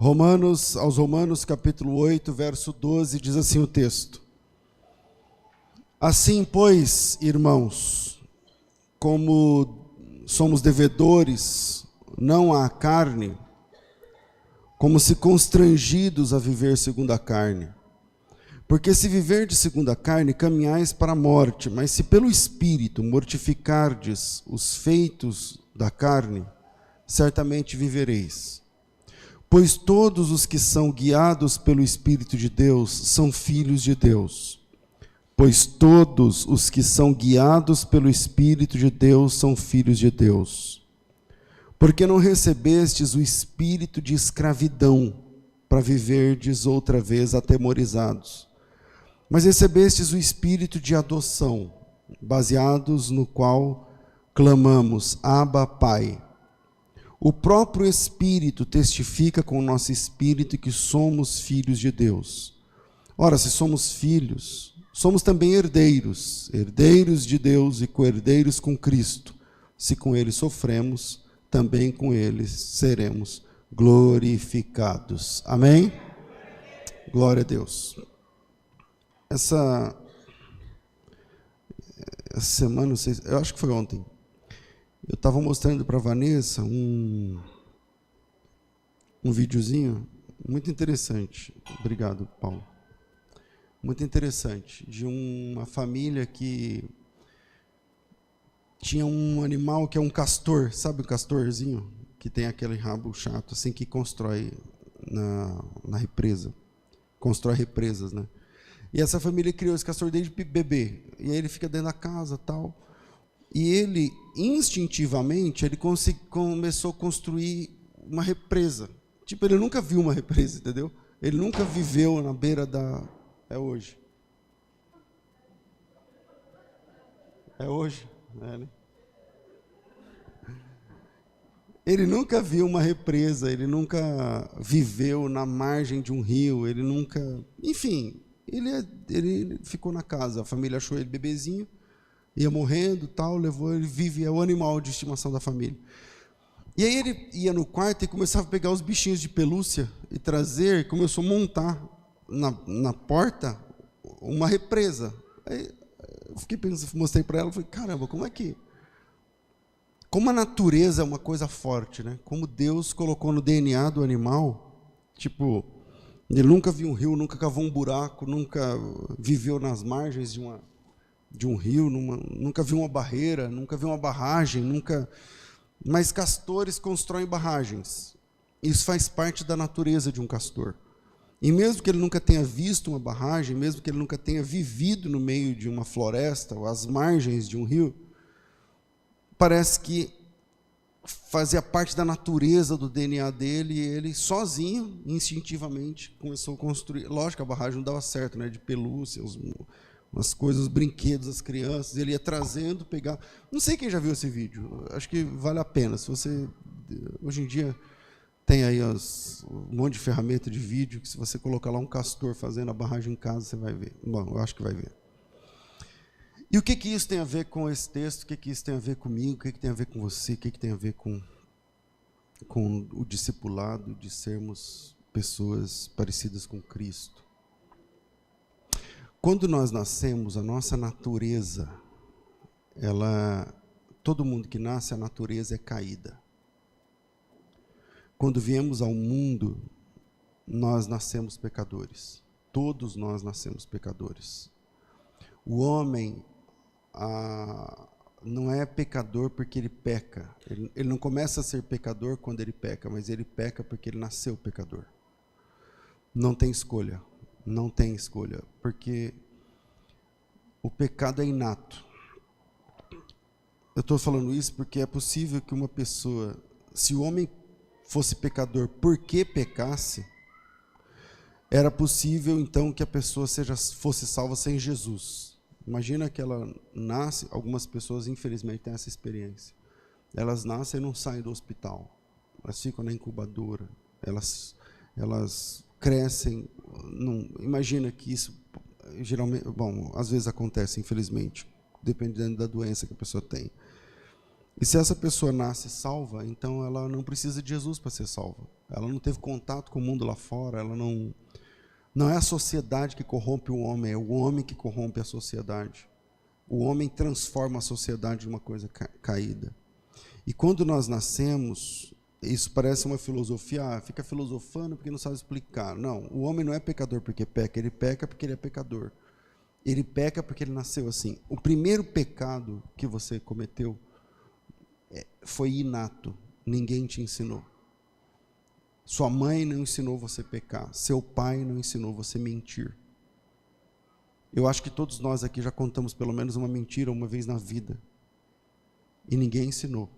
Aos Romanos, capítulo 8, verso 12, diz assim o texto: Assim, pois, irmãos, como somos devedores, não à carne, como se constrangidos a viver segundo a carne. Porque se viverdes segundo a carne, caminhais para a morte, mas se pelo Espírito mortificardes os feitos da carne, certamente vivereis. Pois todos os que são guiados pelo Espírito de Deus são filhos de Deus. Pois todos os que são guiados pelo Espírito de Deus são filhos de Deus. Porque não recebestes o espírito de escravidão para viverdes outra vez atemorizados, mas recebestes o espírito de adoção, baseados no qual clamamos, Abba, Pai. O próprio Espírito testifica com o nosso espírito que somos filhos de Deus. Ora, se somos filhos, somos também herdeiros, herdeiros de Deus e co-herdeiros com Cristo. Se com Ele sofremos, também com Ele seremos glorificados. Amém? Glória a Deus. Essa semana, não sei, eu acho que foi ontem, eu estava mostrando para a Vanessa um videozinho muito interessante. Obrigado, Paulo. Muito interessante, de uma família que tinha um animal que é um castor, sabe o castorzinho? Que tem aquele rabo chato, assim, que constrói na represa. Constrói represas, né? E essa família criou esse castor desde bebê. E aí ele fica dentro da casa, tal. E ele, instintivamente, ele começou a construir uma represa. Tipo, ele nunca viu uma represa, entendeu? Ele nunca viveu na beira da... É hoje. É hoje, né? Ele nunca viu uma represa, ele nunca viveu na margem de um rio, ele nunca... Enfim, ele ficou na casa, a família achou ele bebezinho, ia morrendo, tal, levou ele, é o animal de estimação da família. E aí ele ia no quarto e começava a pegar os bichinhos de pelúcia e trazer, começou a montar na porta uma represa. Aí eu fiquei pensando, mostrei para ela, falei, caramba, como a natureza é uma coisa forte, né? Como Deus colocou no DNA do animal, tipo, ele nunca viu um rio, nunca cavou um buraco, nunca viveu nas margens de um rio, nunca viu uma barreira, nunca viu uma barragem, mas castores constroem barragens. Isso faz parte da natureza de um castor. E mesmo que ele nunca tenha visto uma barragem, mesmo que ele nunca tenha vivido no meio de uma floresta ou às margens de um rio, parece que fazia parte da natureza do DNA dele, e ele sozinho, instintivamente, começou a construir. Lógico, a barragem não dava certo, né? De pelúcia, umas coisas, os brinquedos das crianças, ele ia trazendo, pegar. Não sei quem já viu esse vídeo, acho que vale a pena. Se você, hoje em dia, tem aí um monte de ferramenta de vídeo, que se você colocar lá um castor fazendo a barragem em casa, você vai ver. Bom, eu acho que vai ver. E o que isso tem a ver com esse texto? O que isso tem a ver comigo? O que tem a ver com você? O que tem a ver com o discipulado, de sermos pessoas parecidas com Cristo? Quando nós nascemos, a nossa natureza, todo mundo que nasce, a natureza é caída. Quando viemos ao mundo, nós nascemos pecadores. Todos nós nascemos pecadores. O homem não é pecador porque ele peca. Ele não começa a ser pecador quando ele peca, mas ele peca porque ele nasceu pecador. Não tem escolha. Não tem escolha, porque o pecado é inato. Eu estou falando isso porque é possível que uma pessoa, se o homem fosse pecador porque pecasse, era possível então que a pessoa fosse salva sem Jesus. Imagina que ela nasce, algumas pessoas infelizmente têm essa experiência. Elas nascem e não saem do hospital. Elas ficam na incubadora. Elas crescem. Imagina que isso geralmente, bom, às vezes acontece, infelizmente, dependendo da doença que a pessoa tem. E se essa pessoa nasce salva, então ela não precisa de Jesus para ser salva. Ela não teve contato com o mundo lá fora, ela não é a sociedade que corrompe o homem, é o homem que corrompe a sociedade. O homem transforma a sociedade em uma coisa caída. E quando nós nascemos, isso parece uma filosofia, fica filosofando porque não sabe explicar. Não, o homem não é pecador porque peca porque ele é pecador. Ele peca porque ele nasceu assim. O primeiro pecado que você cometeu foi inato, ninguém te ensinou. Sua mãe não ensinou você a pecar, seu pai não ensinou você a mentir. Eu acho que todos nós aqui já contamos pelo menos uma mentira uma vez na vida. E ninguém ensinou.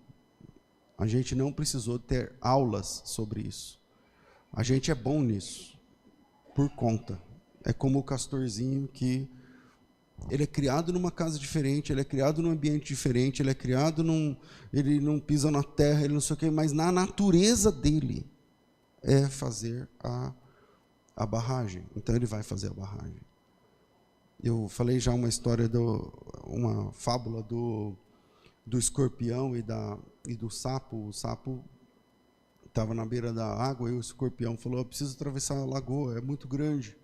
A gente não precisou ter aulas sobre isso. A gente é bom nisso, por conta. É como o castorzinho que ele é criado numa casa diferente, ele é criado num ambiente diferente, ele é criado ele não pisa na terra, ele não sei o quê, mas na natureza dele é fazer a barragem. Então ele vai fazer a barragem. Eu falei já uma história, uma fábula do escorpião e do sapo. O sapo estava na beira da água e o escorpião falou: eu preciso atravessar a lagoa, é muito grande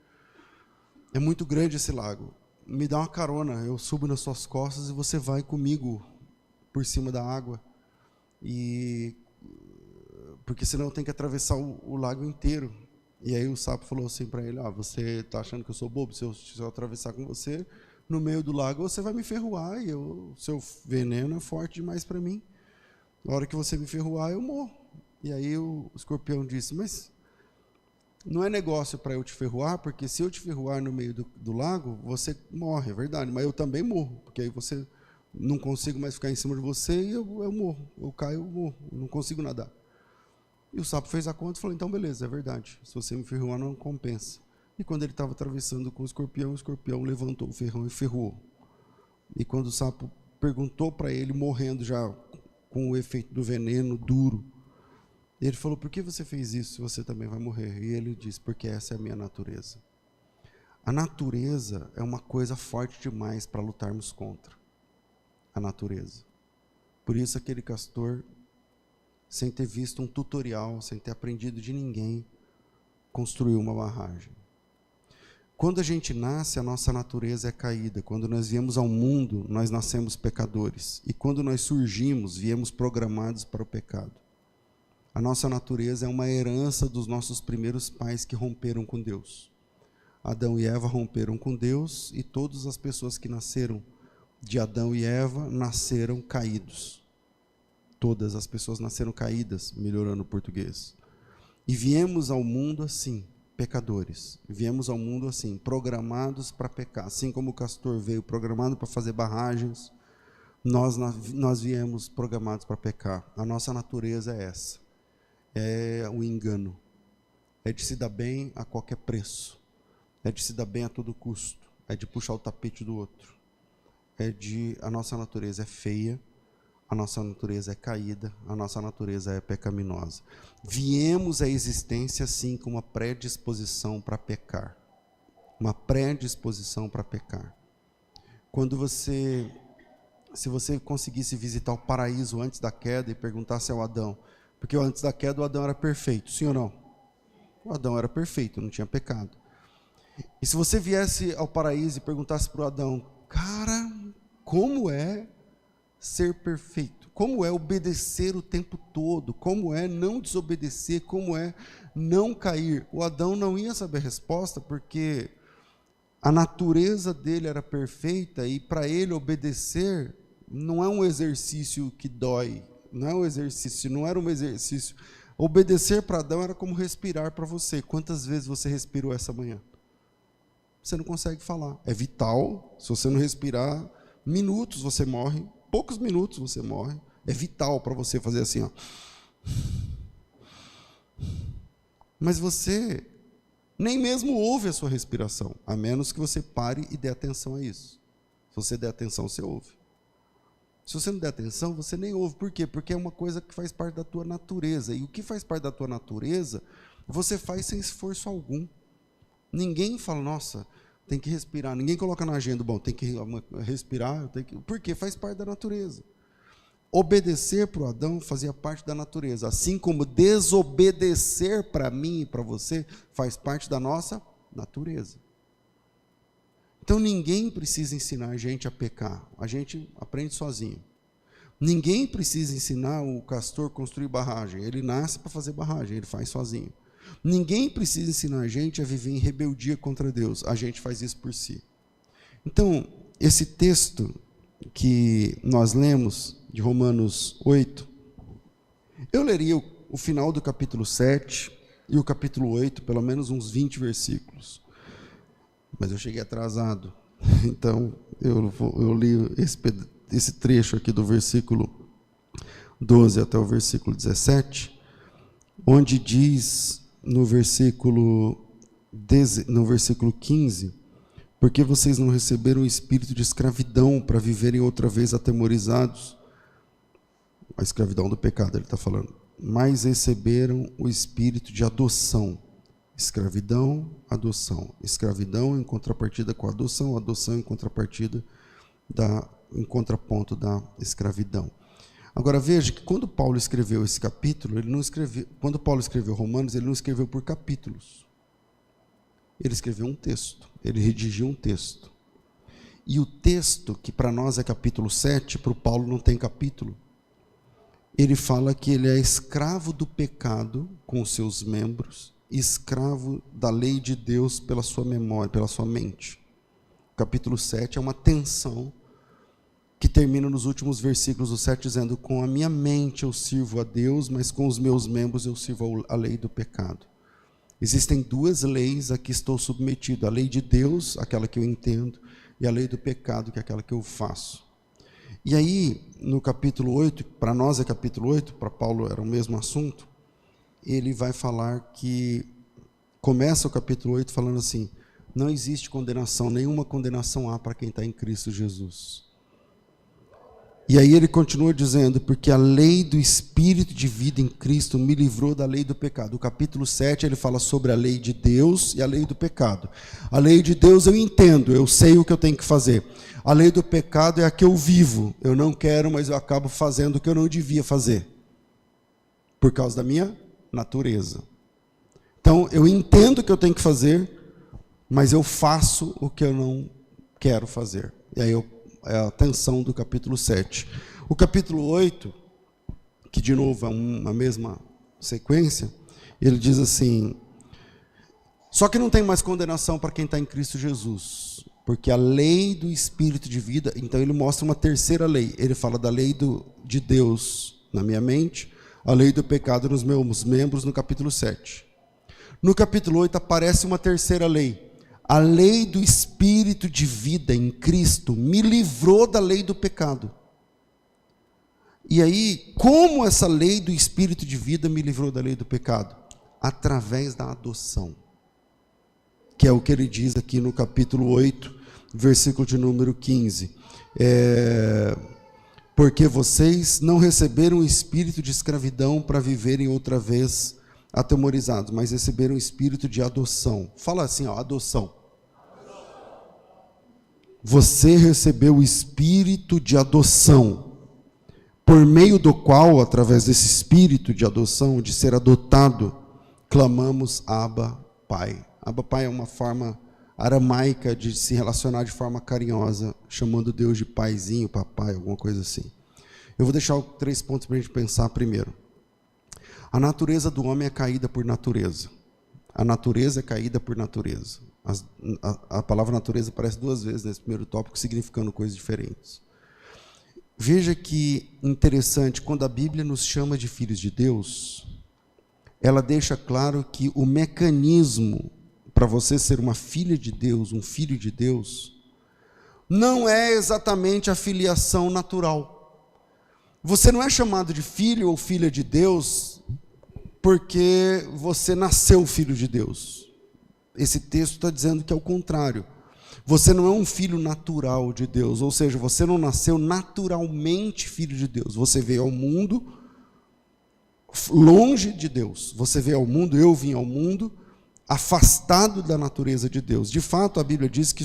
esse lago. Me dá uma carona, eu subo nas suas costas e você vai comigo por cima da água. Porque senão eu tenho que atravessar o lago inteiro. E aí o sapo falou assim para ele: você está achando que eu sou bobo? Se eu atravessar com você no meio do lago, você vai me ferroar e seu veneno é forte demais para mim. Na hora que você me ferroar, eu morro. E aí o escorpião disse: mas não é negócio para eu te ferroar, porque se eu te ferroar no meio do lago, você morre, é verdade, mas eu também morro, porque aí você não consigo mais ficar em cima de você e eu morro, eu caio, eu morro, eu não consigo nadar. E o sapo fez a conta e falou: então beleza, é verdade, se você me ferroar não compensa. E quando ele estava atravessando com o escorpião levantou o ferrão e ferrou. E quando o sapo perguntou para ele, morrendo já com o efeito do veneno duro, ele falou: por que você fez isso se você também vai morrer? E ele disse: porque essa é a minha natureza. A natureza é uma coisa forte demais para lutarmos contra. A natureza. Por isso aquele castor, sem ter visto um tutorial, sem ter aprendido de ninguém, construiu uma barragem. Quando a gente nasce, a nossa natureza é caída. Quando nós viemos ao mundo, nós nascemos pecadores. E quando nós surgimos, viemos programados para o pecado. A nossa natureza é uma herança dos nossos primeiros pais que romperam com Deus. Adão e Eva romperam com Deus e todas as pessoas que nasceram de Adão e Eva nasceram caídos. Todas as pessoas nasceram caídas, melhorando o português. E viemos ao mundo assim, pecadores. Viemos ao mundo assim, programados para pecar. Assim como o castor veio programado para fazer barragens, nós viemos programados para pecar. A nossa natureza é essa. É o engano. É de se dar bem a qualquer preço. É de se dar bem a todo custo. É de puxar o tapete do outro. A nossa natureza é feia. A nossa natureza é caída, a nossa natureza é pecaminosa. Viemos à existência, sim, com uma predisposição para pecar. Uma predisposição para pecar. Se você conseguisse visitar o paraíso antes da queda e perguntasse ao Adão, porque antes da queda o Adão era perfeito, sim ou não? O Adão era perfeito, não tinha pecado. E se você viesse ao paraíso e perguntasse para o Adão: cara, como é ser perfeito? Como é obedecer o tempo todo? Como é não desobedecer? Como é não cair? O Adão não ia saber a resposta, porque a natureza dele era perfeita e para ele obedecer não é um exercício que dói, não é um exercício, não era um exercício. Obedecer para Adão era como respirar para você. Quantas vezes você respirou essa manhã? Você não consegue falar. É vital. Se você não respirar, minutos você morre. Poucos minutos você morre. É vital para você fazer assim, ó. Mas você nem mesmo ouve a sua respiração, a menos que você pare e dê atenção a isso. Se você der atenção, você ouve. Se você não der atenção, você nem ouve. Por quê? Porque é uma coisa que faz parte da tua natureza. E o que faz parte da tua natureza, você faz sem esforço algum. Ninguém fala: nossa, tem que respirar. Ninguém coloca na agenda: bom, tem que respirar. Porque faz parte da natureza. obedecer para o Adão fazia parte da natureza, assim como desobedecer para mim e para você faz parte da nossa natureza. Então ninguém precisa ensinar a gente a pecar, a gente aprende sozinho. Ninguém precisa ensinar o castor a construir barragem, ele nasce para fazer barragem, ele faz sozinho. Ninguém precisa ensinar a gente a viver em rebeldia contra Deus, a gente faz isso por si. Então, esse texto que nós lemos, de Romanos 8, eu leria o final do capítulo 7 e o capítulo 8, pelo menos uns 20 versículos. Mas eu cheguei atrasado, então eu li esse trecho aqui do versículo 12 até o versículo 17, onde diz no versículo 15, porque vocês não receberam o espírito de escravidão para viverem outra vez atemorizados, a escravidão do pecado ele está falando, mas receberam o espírito de adoção. Escravidão, adoção. Escravidão em contrapartida com a adoção, adoção em contrapartida em contraponto da escravidão. Agora veja que quando Paulo escreveu esse capítulo, quando Paulo escreveu Romanos, ele não escreveu por capítulos. Ele escreveu um texto, ele redigiu um texto. E o texto, que para nós é capítulo 7, para o Paulo não tem capítulo. Ele fala que ele é escravo do pecado com os seus membros, escravo da lei de Deus pela sua memória, pela sua mente. O capítulo 7 é uma tensão que termina nos últimos versículos do 7 dizendo: com a minha mente eu sirvo a Deus, mas com os meus membros eu sirvo a lei do pecado. Existem duas leis a que estou submetido: a lei de Deus, aquela que eu entendo, e a lei do pecado, que é aquela que eu faço. E aí, no capítulo 8, para nós é capítulo 8, para Paulo era o mesmo assunto, ele vai falar que, começa o capítulo 8 falando assim: não existe condenação, nenhuma condenação há para quem está em Cristo Jesus. E aí ele continua dizendo: porque a lei do Espírito de vida em Cristo me livrou da lei do pecado. O capítulo 7 ele fala sobre a lei de Deus e a lei do pecado. A lei de Deus eu entendo, eu sei o que eu tenho que fazer. A lei do pecado é a que eu vivo, eu não quero, mas eu acabo fazendo o que eu não devia fazer, por causa da minha natureza. Então eu entendo o que eu tenho que fazer, mas eu faço o que eu não quero fazer. E aí é a tensão do capítulo 7. O capítulo 8, que de novo é a mesma sequência, ele diz assim: só que não tem mais condenação para quem está em Cristo Jesus, porque a lei do Espírito de vida, então ele mostra uma terceira lei, ele fala da lei de Deus na minha mente, a lei do pecado nos meus membros no capítulo 7. No capítulo 8 aparece uma terceira lei, a lei do Espírito de vida em Cristo me livrou da lei do pecado. E aí, como essa lei do Espírito de vida me livrou da lei do pecado? Através da adoção, que é o que ele diz aqui no capítulo 8, versículo de número 15. Porque vocês não receberam o espírito de escravidão para viverem outra vez atemorizados, mas receberam o espírito de adoção. Fala assim, ó, adoção. Você recebeu o espírito de adoção, por meio do qual, através desse espírito de adoção, de ser adotado, clamamos Abba, Pai. Abba, Pai é uma forma aramaica de se relacionar de forma carinhosa, chamando Deus de paizinho, papai, alguma coisa assim. Eu vou deixar 3 pontos para a gente pensar primeiro. A natureza do homem é caída por natureza. A natureza é caída por natureza. A palavra natureza aparece 2 vezes nesse primeiro tópico, significando coisas diferentes. Veja que interessante, quando a Bíblia nos chama de filhos de Deus, ela deixa claro que o mecanismo para você ser uma filha de Deus, um filho de Deus, não é exatamente a filiação natural. Você não é chamado de filho ou filha de Deus porque você nasceu filho de Deus. Esse texto está dizendo que é o contrário. Você não é um filho natural de Deus, ou seja, você não nasceu naturalmente filho de Deus. Você veio ao mundo longe de Deus. Você veio ao mundo, eu vim ao mundo afastado da natureza de Deus. De fato, a Bíblia diz que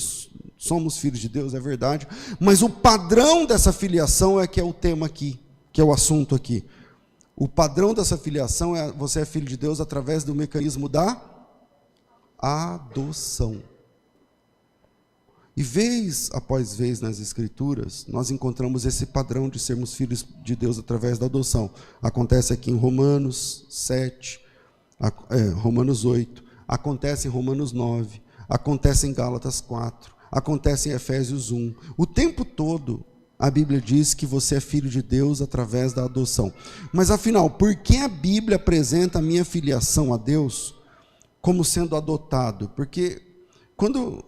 somos filhos de Deus, é verdade, mas o padrão dessa filiação é que é o tema aqui, que é o assunto aqui. O padrão dessa filiação é você é filho de Deus através do mecanismo da adoção. E vez após vez nas Escrituras, nós encontramos esse padrão de sermos filhos de Deus através da adoção. Acontece aqui em Romanos 7, Romanos 8, acontece em Romanos 9, acontece em Gálatas 4, acontece em Efésios 1. O tempo todo a Bíblia diz que você é filho de Deus através da adoção. Mas afinal, por que a Bíblia apresenta a minha filiação a Deus como sendo adotado? Porque quando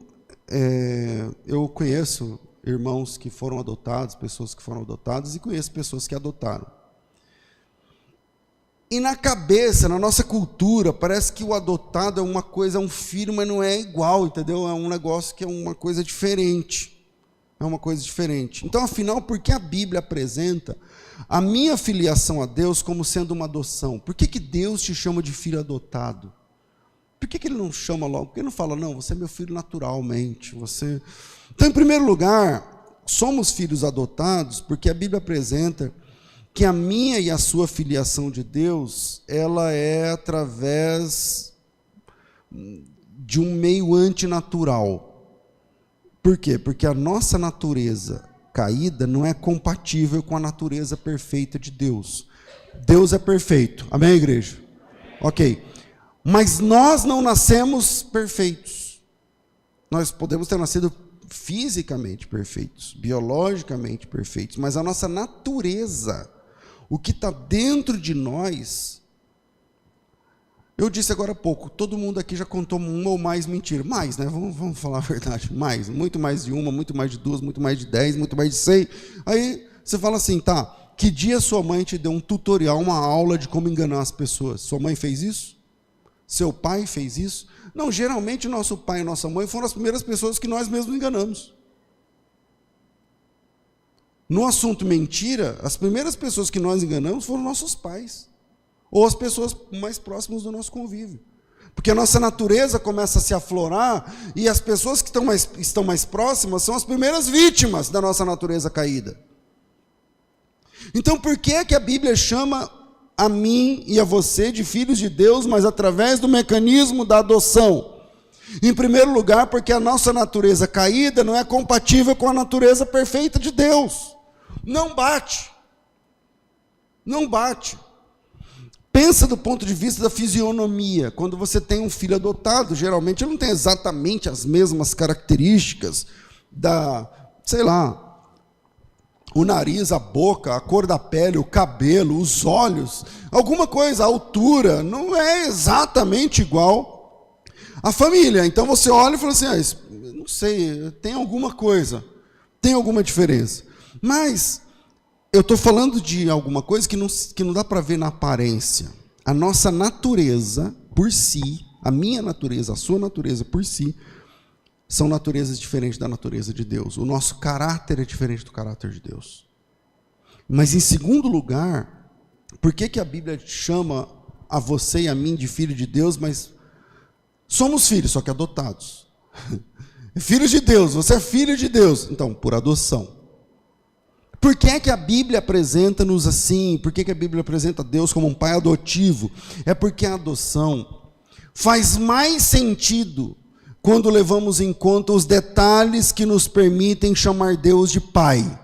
eu conheço irmãos que foram adotados, pessoas que foram adotadas, e conheço pessoas que adotaram. E na cabeça, na nossa cultura, parece que o adotado é uma coisa, é um filho, mas não é igual, entendeu? É um negócio que é uma coisa diferente. É uma coisa diferente. Então, afinal, por que a Bíblia apresenta a minha filiação a Deus como sendo uma adoção? Por que Deus te chama de filho adotado? Por que Ele não chama logo? Por que Ele não fala, não, você é meu filho naturalmente? Então, em primeiro lugar, somos filhos adotados porque a Bíblia apresenta que a minha e a sua filiação de Deus, ela é através de um meio antinatural. Por quê? Porque a nossa natureza caída não é compatível com a natureza perfeita de Deus. Deus é perfeito. Amém, igreja? Ok. Mas nós não nascemos perfeitos. Nós podemos ter nascido fisicamente perfeitos, biologicamente perfeitos, mas a nossa natureza, o que está dentro de nós, eu disse agora há pouco, todo mundo aqui já contou uma ou mais mentiras. Mais, né? Vamos falar a verdade. Mais. Muito mais de uma, muito mais de duas, muito mais de 10, muito mais de 6. Aí você fala assim, tá, que dia sua mãe te deu um tutorial, uma aula de como enganar as pessoas? Sua mãe fez isso? Seu pai fez isso? Não, geralmente nosso pai e nossa mãe foram as primeiras pessoas que nós mesmos enganamos. No assunto mentira, as primeiras pessoas que nós enganamos foram nossos pais. Ou as pessoas mais próximas do nosso convívio. Porque a nossa natureza começa a se aflorar e as pessoas que estão mais próximas são as primeiras vítimas da nossa natureza caída. Então, por que a Bíblia chama a mim e a você de filhos de Deus, mas através do mecanismo da adoção? Em primeiro lugar, porque a nossa natureza caída não é compatível com a natureza perfeita de Deus. Não bate. Não bate. Pensa do ponto de vista da fisionomia. Quando você tem um filho adotado, geralmente ele não tem exatamente as mesmas características sei lá, o nariz, a boca, a cor da pele, o cabelo, os olhos, alguma coisa, a altura, não é exatamente igual à família. Então você olha e fala assim, não sei, tem alguma coisa, tem alguma diferença. Mas eu estou falando de alguma coisa que não dá para ver na aparência. A nossa natureza por si, a minha natureza, a sua natureza por si, são naturezas diferentes da natureza de Deus. O nosso caráter é diferente do caráter de Deus. Mas em segundo lugar, por que a Bíblia chama a você e a mim de filho de Deus, mas somos filhos, só que adotados. Filhos de Deus, você é filho de Deus, então, por adoção. Por que a Bíblia apresenta-nos assim? Por que a Bíblia apresenta Deus como um pai adotivo? É porque a adoção faz mais sentido quando levamos em conta os detalhes que nos permitem chamar Deus de pai.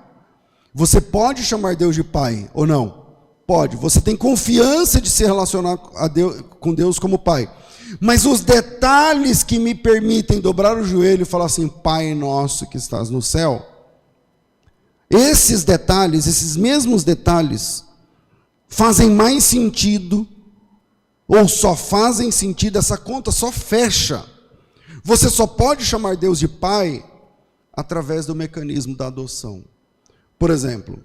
Você pode chamar Deus de pai ou não? Pode. Você tem confiança de se relacionar com Deus como pai. Mas os detalhes que me permitem dobrar o joelho e falar assim, Pai nosso que estás no céu, esses detalhes, esses mesmos detalhes, fazem mais sentido, ou só fazem sentido, essa conta só fecha. Você só pode chamar Deus de Pai através do mecanismo da adoção. Por exemplo,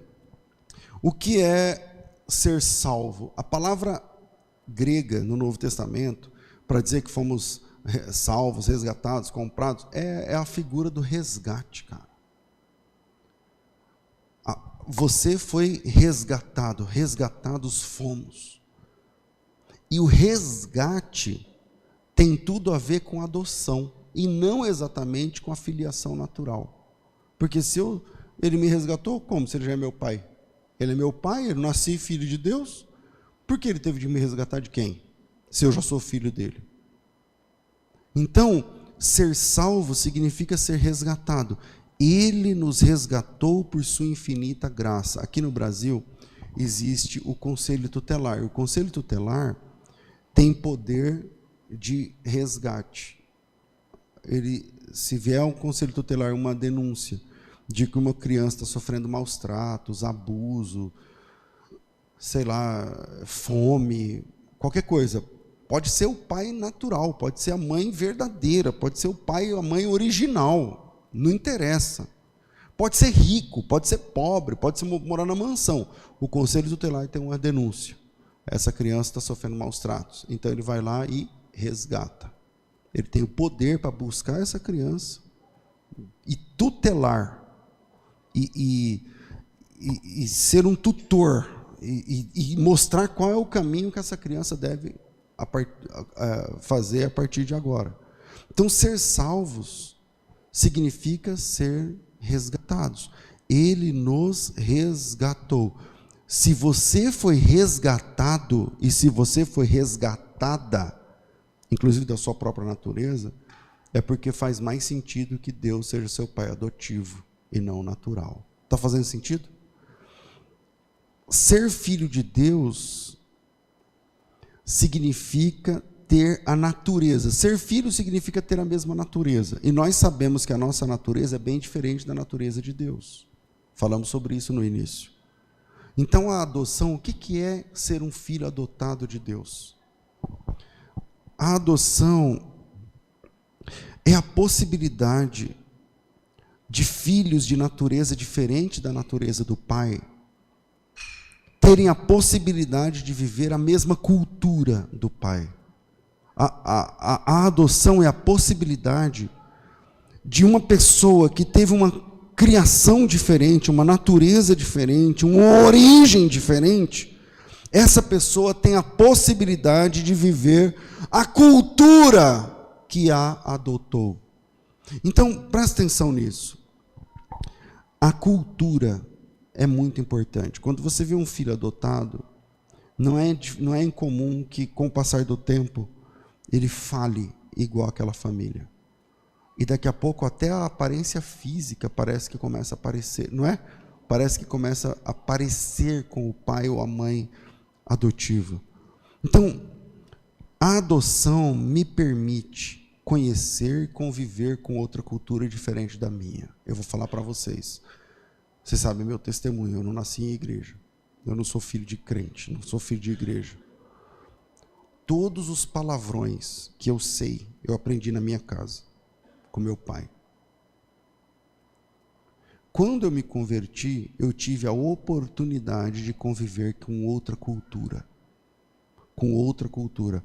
o que é ser salvo? A palavra grega no Novo Testamento, para dizer que fomos salvos, resgatados, comprados, é a figura do resgate, cara. Você foi resgatado, resgatados fomos. E o resgate tem tudo a ver com adoção, e não exatamente com a filiação natural. Porque se ele me resgatou, como? Se ele já é meu pai? Ele é meu pai, eu nasci filho de Deus. Por que ele teve de me resgatar de quem? Se eu já sou filho dele. Então, ser salvo significa ser resgatado. Ele nos resgatou por sua infinita graça. Aqui no Brasil existe o Conselho Tutelar. O Conselho Tutelar tem poder de resgate. Se vier ao Conselho Tutelar uma denúncia de que uma criança está sofrendo maus tratos, abuso, sei lá, fome, qualquer coisa, pode ser o pai natural, pode ser a mãe verdadeira, pode ser o pai e a mãe original, não interessa. Pode ser rico, pode ser pobre, pode ser morar na mansão. O Conselho Tutelar tem uma denúncia. Essa criança está sofrendo maus tratos. Então ele vai lá e resgata. Ele tem o poder para buscar essa criança e tutelar. E ser um tutor. E mostrar qual é o caminho que essa criança deve fazer a partir de agora. Então, ser salvos significa ser resgatados. Ele nos resgatou. Se você foi resgatado e se você foi resgatada, inclusive da sua própria natureza, é porque faz mais sentido que Deus seja seu pai adotivo e não natural. Está fazendo sentido? Ser filho de Deus significa ter a natureza. Ser filho significa ter a mesma natureza. E nós sabemos que a nossa natureza é bem diferente da natureza de Deus. Falamos sobre isso no início. Então, a adoção, o que é ser um filho adotado de Deus? A adoção é a possibilidade de filhos de natureza diferente da natureza do pai terem a possibilidade de viver a mesma cultura do pai. A adoção é a possibilidade de uma pessoa que teve uma criação diferente, uma natureza diferente, uma origem diferente, essa pessoa tem a possibilidade de viver a cultura que a adotou. Então, presta atenção nisso. A cultura é muito importante. Quando você vê um filho adotado, não é incomum que, com o passar do tempo, ele fale igual àquela família. E daqui a pouco até a aparência física parece que começa a aparecer, não é? Parece que começa a parecer com o pai ou a mãe adotiva. Então, a adoção me permite conhecer e conviver com outra cultura diferente da minha. Eu vou falar para vocês. Vocês sabem meu testemunho, eu não nasci em igreja. Eu não sou filho de crente, não sou filho de igreja. Todos os palavrões que eu sei, eu aprendi na minha casa, com meu pai. Quando eu me converti, eu tive a oportunidade de conviver com outra cultura. Com outra cultura.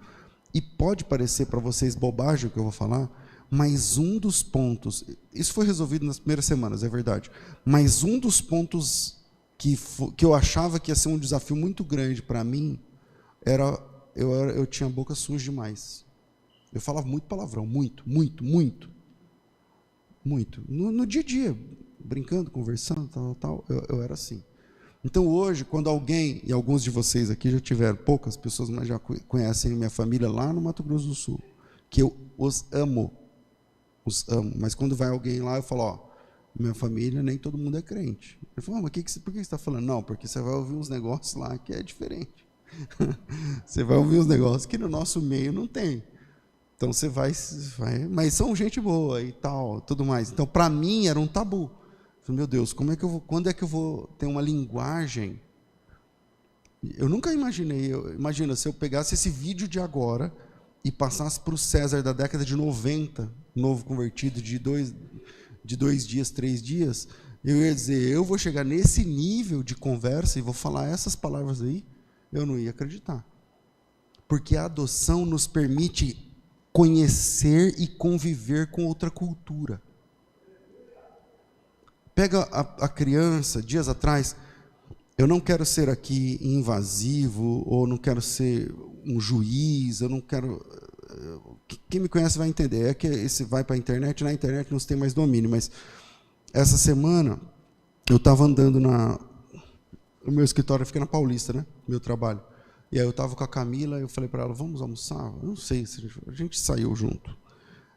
E pode parecer para vocês bobagem o que eu vou falar, mas um dos pontos, isso foi resolvido nas primeiras semanas, é verdade, mas um dos pontos que eu achava que ia ser um desafio muito grande para mim, era, eu tinha a boca suja demais. Eu falava muito palavrão, muito. No dia a dia, brincando, conversando, tal, eu era assim. Então hoje, quando alguém, e alguns de vocês aqui já tiveram, poucas pessoas, mas já conhecem minha família lá no Mato Grosso do Sul, que eu os amo, mas quando vai alguém lá, eu falo, ó, minha família, nem todo mundo é crente. Ele falou, mas por que você está falando? Não, porque você vai ouvir uns negócios lá que é diferente. Você vai ouvir uns negócios que no nosso meio não tem. Então você vai, mas são gente boa e tal, tudo mais. Então, para mim, era um tabu. Eu falei, meu Deus, quando é que eu vou ter uma linguagem? Eu nunca imaginei, imagina, se eu pegasse esse vídeo de agora e passasse para o César da década de 90, novo convertido de 2 dias, 3 dias, eu ia dizer, eu vou chegar nesse nível de conversa e vou falar essas palavras aí, eu não ia acreditar. Porque a adoção nos permite conhecer e conviver com outra cultura. Pega a criança, dias atrás, eu não quero ser aqui invasivo, ou não quero ser um juiz, eu não quero... Quem me conhece vai entender, é que esse vai para a internet, na internet não se tem mais domínio, mas essa semana eu estava andando O meu escritório fica na Paulista, né? Meu trabalho. E aí eu estava com a Camila, eu falei para ela, vamos almoçar? Eu não sei, a gente saiu junto.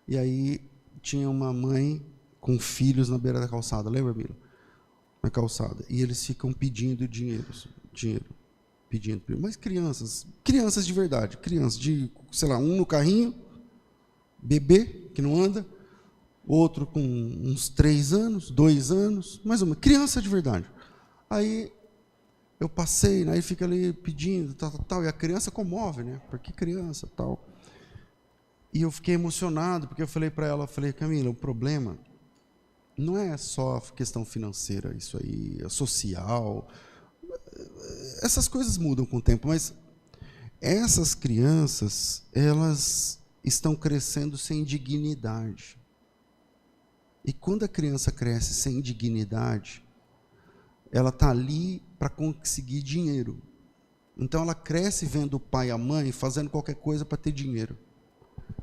E aí tinha uma mãe com filhos na beira da calçada, lembra, Mila? Na calçada. E eles ficam pedindo dinheiro. Pedindo. Mas crianças de verdade, crianças de, sei lá, um no carrinho, bebê, que não anda, outro com uns 3 anos, 2 anos, mais ou menos, criança de verdade. Aí eu passei, aí fica ali pedindo, tal, e a criança comove, né? Porque criança, tal. E eu fiquei emocionado, porque eu falei para ela, Camila, o problema não é só questão financeira, isso aí, é social. Essas coisas mudam com o tempo, mas essas crianças, elas estão crescendo sem dignidade. E quando a criança cresce sem dignidade, ela está ali para conseguir dinheiro. Então ela cresce vendo o pai e a mãe fazendo qualquer coisa para ter dinheiro.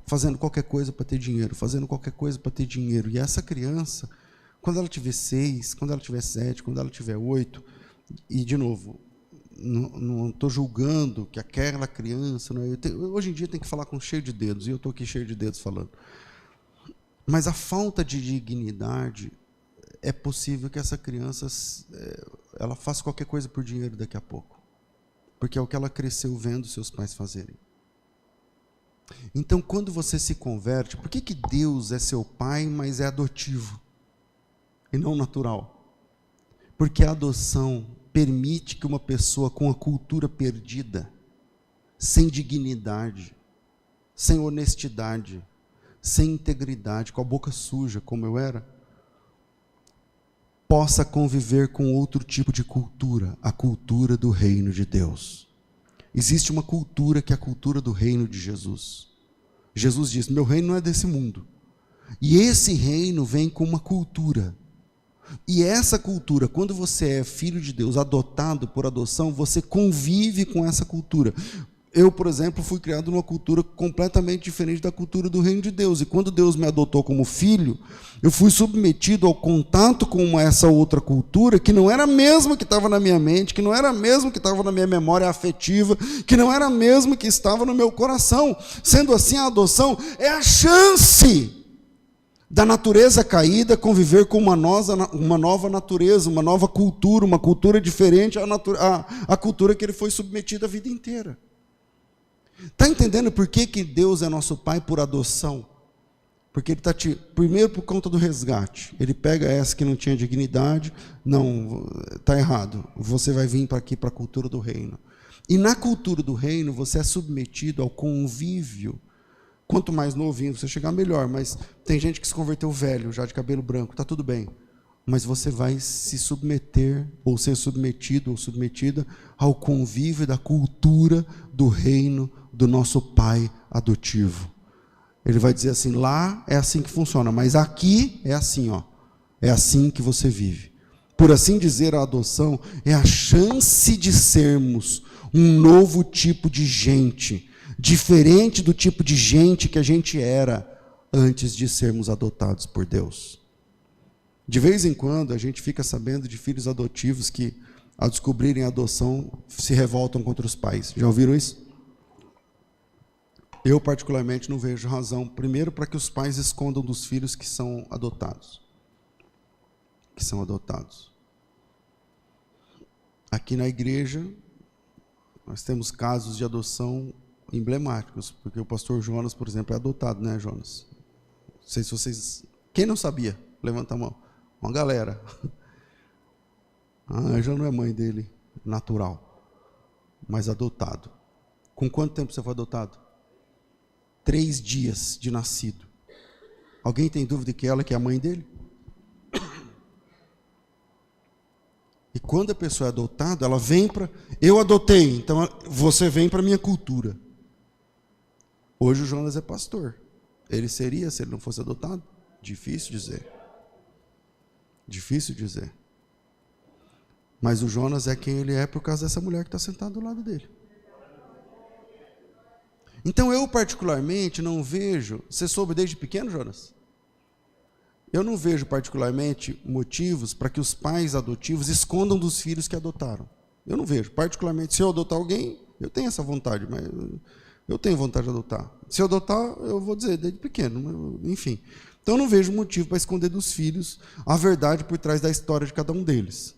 Fazendo qualquer coisa para ter dinheiro. Fazendo qualquer coisa para ter dinheiro. E essa criança, quando ela tiver 6, quando ela tiver 7, quando ela tiver 8, e de novo, não estou julgando que aquela criança... hoje em dia tem que falar com cheio de dedos, e eu estou aqui cheio de dedos falando. Mas a falta de dignidade, é possível que essa criança ela faça qualquer coisa por dinheiro daqui a pouco. Porque é o que ela cresceu vendo seus pais fazerem. Então, quando você se converte, por que Deus é seu pai, mas é adotivo e não natural? Porque a adoção permite que uma pessoa com a cultura perdida, sem dignidade, sem honestidade, sem integridade, com a boca suja, como eu era, possa conviver com outro tipo de cultura, a cultura do reino de Deus. Existe uma cultura que é a cultura do reino de Jesus. Jesus diz, meu reino não é desse mundo. E esse reino vem com uma cultura. E essa cultura, quando você é filho de Deus, adotado por adoção, você convive com essa cultura. Eu, por exemplo, fui criado numa cultura completamente diferente da cultura do reino de Deus. E quando Deus me adotou como filho, eu fui submetido ao contato com essa outra cultura, que não era a mesma que estava na minha mente, que não era a mesma que estava na minha memória afetiva, que não era a mesma que estava no meu coração. Sendo assim, a adoção é a chance da natureza caída conviver com uma nova natureza, uma nova cultura, uma cultura diferente à cultura que ele foi submetido a vida inteira. Está entendendo por que Deus é nosso pai por adoção? Porque ele está primeiro por conta do resgate. Ele pega essa que não tinha dignidade, não, está errado. Você vai vir para aqui para a cultura do reino. E na cultura do reino você é submetido ao convívio. Quanto mais novinho você chegar, melhor. Mas tem gente que se converteu velho, já de cabelo branco, está tudo bem. Mas você vai se submeter, ou ser submetido ou submetida ao convívio da cultura do reino do nosso pai adotivo. Ele vai dizer assim, lá é assim que funciona, mas aqui é assim, ó. É assim que você vive. Por assim dizer, a adoção é a chance de sermos um novo tipo de gente, diferente do tipo de gente que a gente era antes de sermos adotados por Deus. De vez em quando, a gente fica sabendo de filhos adotivos que, ao descobrirem a adoção, se revoltam contra os pais. Já ouviram isso? Eu, particularmente, não vejo razão, primeiro, para que os pais escondam dos filhos que são adotados. Aqui na igreja, nós temos casos de adoção emblemáticos, porque o pastor Jonas, por exemplo, é adotado, né, Jonas? Não sei se vocês... Quem não sabia? Levanta a mão. Uma galera. A Ângela não é mãe dele, natural, mas adotado. Com quanto tempo você foi adotado? 3 dias de nascido. Alguém tem dúvida que ela que é a mãe dele? E quando a pessoa é adotada, ela vem para... Eu adotei, então você vem para a minha cultura. Hoje o Jonas é pastor. Ele seria se ele não fosse adotado? Difícil dizer. Difícil dizer. Mas o Jonas é quem ele é por causa dessa mulher que está sentada do lado dele. Então eu particularmente não vejo... Você soube desde pequeno, Jonas? Eu não vejo particularmente motivos para que os pais adotivos escondam dos filhos que adotaram. Eu não vejo. Particularmente, se eu adotar alguém, eu tenho essa vontade, mas eu tenho vontade de adotar. Se eu adotar, eu vou dizer, desde pequeno, enfim. Então eu não vejo motivo para esconder dos filhos a verdade por trás da história de cada um deles.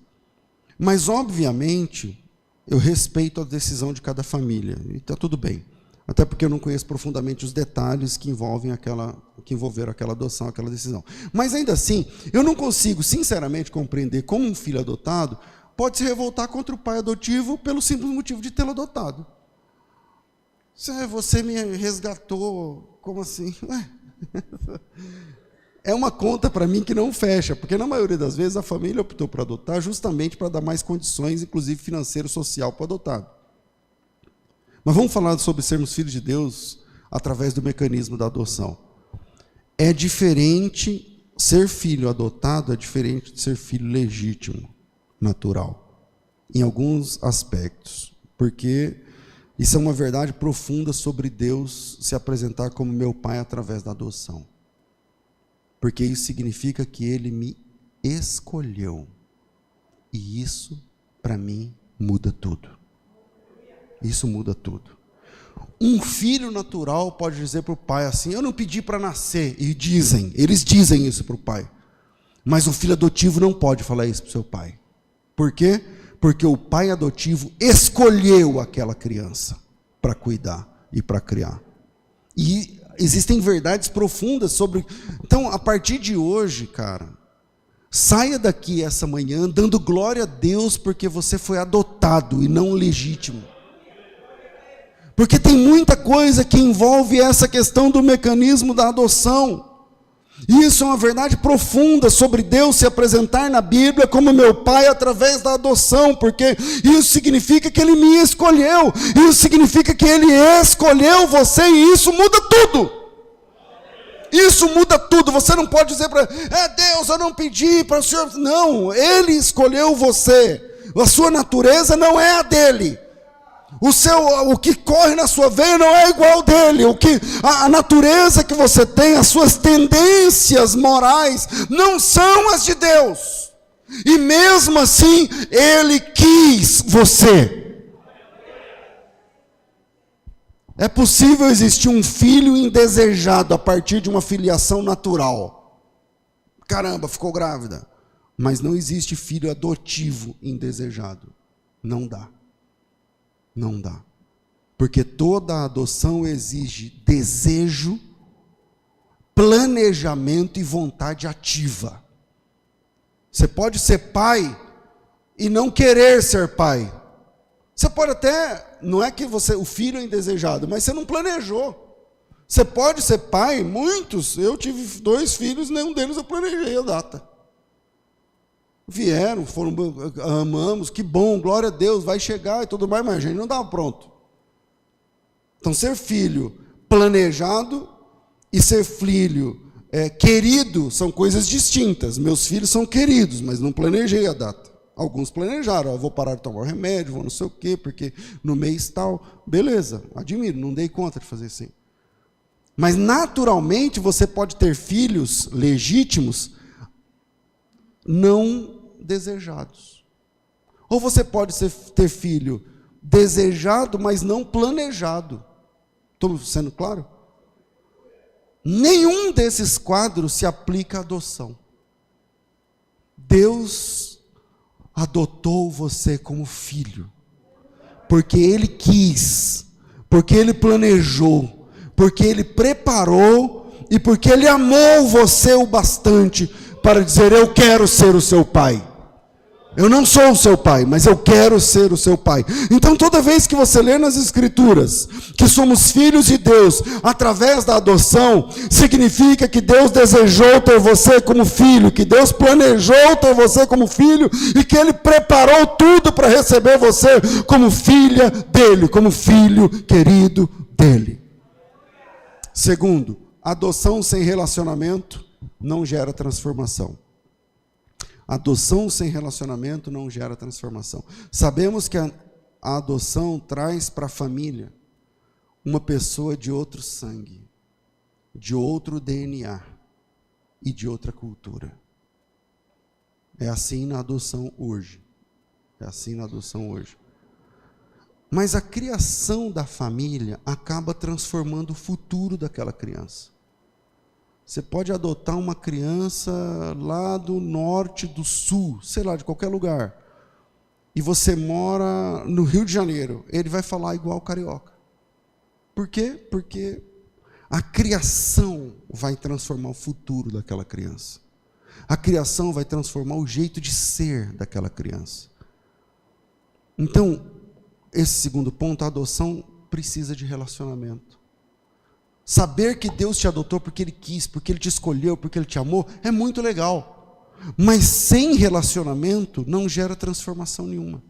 Mas, obviamente, eu respeito a decisão de cada família, e está tudo bem. Até porque eu não conheço profundamente os detalhes que envolveram aquela adoção, aquela decisão. Mas, ainda assim, eu não consigo, sinceramente, compreender como um filho adotado pode se revoltar contra o pai adotivo pelo simples motivo de tê-lo adotado. Você me resgatou, como assim? É uma conta para mim que não fecha, porque na maioria das vezes a família optou por adotar justamente para dar mais condições, inclusive financeiro, social, para o adotado. Mas vamos falar sobre sermos filhos de Deus através do mecanismo da adoção. É diferente, ser filho adotado é diferente de ser filho legítimo, natural, em alguns aspectos, porque isso é uma verdade profunda sobre Deus se apresentar como meu pai através da adoção. Porque isso significa que Ele me escolheu. E isso, para mim, muda tudo. Isso muda tudo. Um filho natural pode dizer para o pai assim, eu não pedi para nascer. E eles dizem isso para o pai. Mas o filho adotivo não pode falar isso para o seu pai. Por quê? Porque o pai adotivo escolheu aquela criança para cuidar e para criar. E existem verdades profundas sobre... Então, a partir de hoje, cara, saia daqui essa manhã dando glória a Deus porque você foi adotado e não legítimo. Porque tem muita coisa que envolve essa questão do mecanismo da adoção. Isso é uma verdade profunda sobre Deus se apresentar na Bíblia como meu pai através da adoção, porque isso significa que Ele me escolheu, isso significa que Ele escolheu você, e isso muda tudo. Isso muda tudo. Você não pode dizer para Deus, eu não pedi para o Senhor. Não, Ele escolheu você. A sua natureza não é a dele. O que corre na sua veia não é igual dele. A natureza que você tem, as suas tendências morais não são as de Deus. E mesmo assim, Ele quis você. É possível existir um filho indesejado a partir de uma filiação natural. Caramba, ficou grávida. Mas não existe filho adotivo indesejado. Não dá. Não dá. Porque toda adoção exige desejo, planejamento e vontade ativa. Você pode ser pai e não querer ser pai. Você pode até, não é que o filho é indesejado, mas você não planejou. Você pode ser pai, eu tive 2 filhos, nenhum deles eu planejei a data. Vieram, amamos, que bom, glória a Deus, vai chegar e tudo mais, mas a gente não estava pronto. Então, ser filho planejado e ser filho querido são coisas distintas. Meus filhos são queridos, mas não planejei a data. Alguns planejaram, vou parar de tomar remédio, vou não sei o quê, porque no mês tal, beleza, admiro, não dei conta de fazer assim. Mas naturalmente você pode ter filhos legítimos não desejados. Ou você pode ter filho desejado, mas não planejado. Estou sendo claro? Nenhum desses quadros se aplica à adoção. Deus adotou você como filho, porque Ele quis, porque Ele planejou, porque Ele preparou e porque Ele amou você o bastante para dizer, eu quero ser o seu pai. Eu não sou o seu pai, mas eu quero ser o seu pai. Então toda vez que você lê nas Escrituras que somos filhos de Deus através da adoção, significa que Deus desejou ter você como filho, que Deus planejou ter você como filho e que Ele preparou tudo para receber você como filha dEle, como filho querido dEle. Segundo, adoção sem relacionamento não gera transformação. Adoção sem relacionamento não gera transformação. Sabemos que a adoção traz para a família uma pessoa de outro sangue, de outro DNA e de outra cultura. É assim na adoção hoje. É assim na adoção hoje. Mas a criação da família acaba transformando o futuro daquela criança. Você pode adotar uma criança lá do norte, do sul, sei lá, de qualquer lugar, e você mora no Rio de Janeiro, ele vai falar igual carioca. Por quê? Porque a criação vai transformar o futuro daquela criança. A criação vai transformar o jeito de ser daquela criança. Então, esse segundo ponto, a adoção precisa de relacionamento. Saber que Deus te adotou porque Ele quis, porque Ele te escolheu, porque Ele te amou, é muito legal. Mas sem relacionamento não gera transformação nenhuma.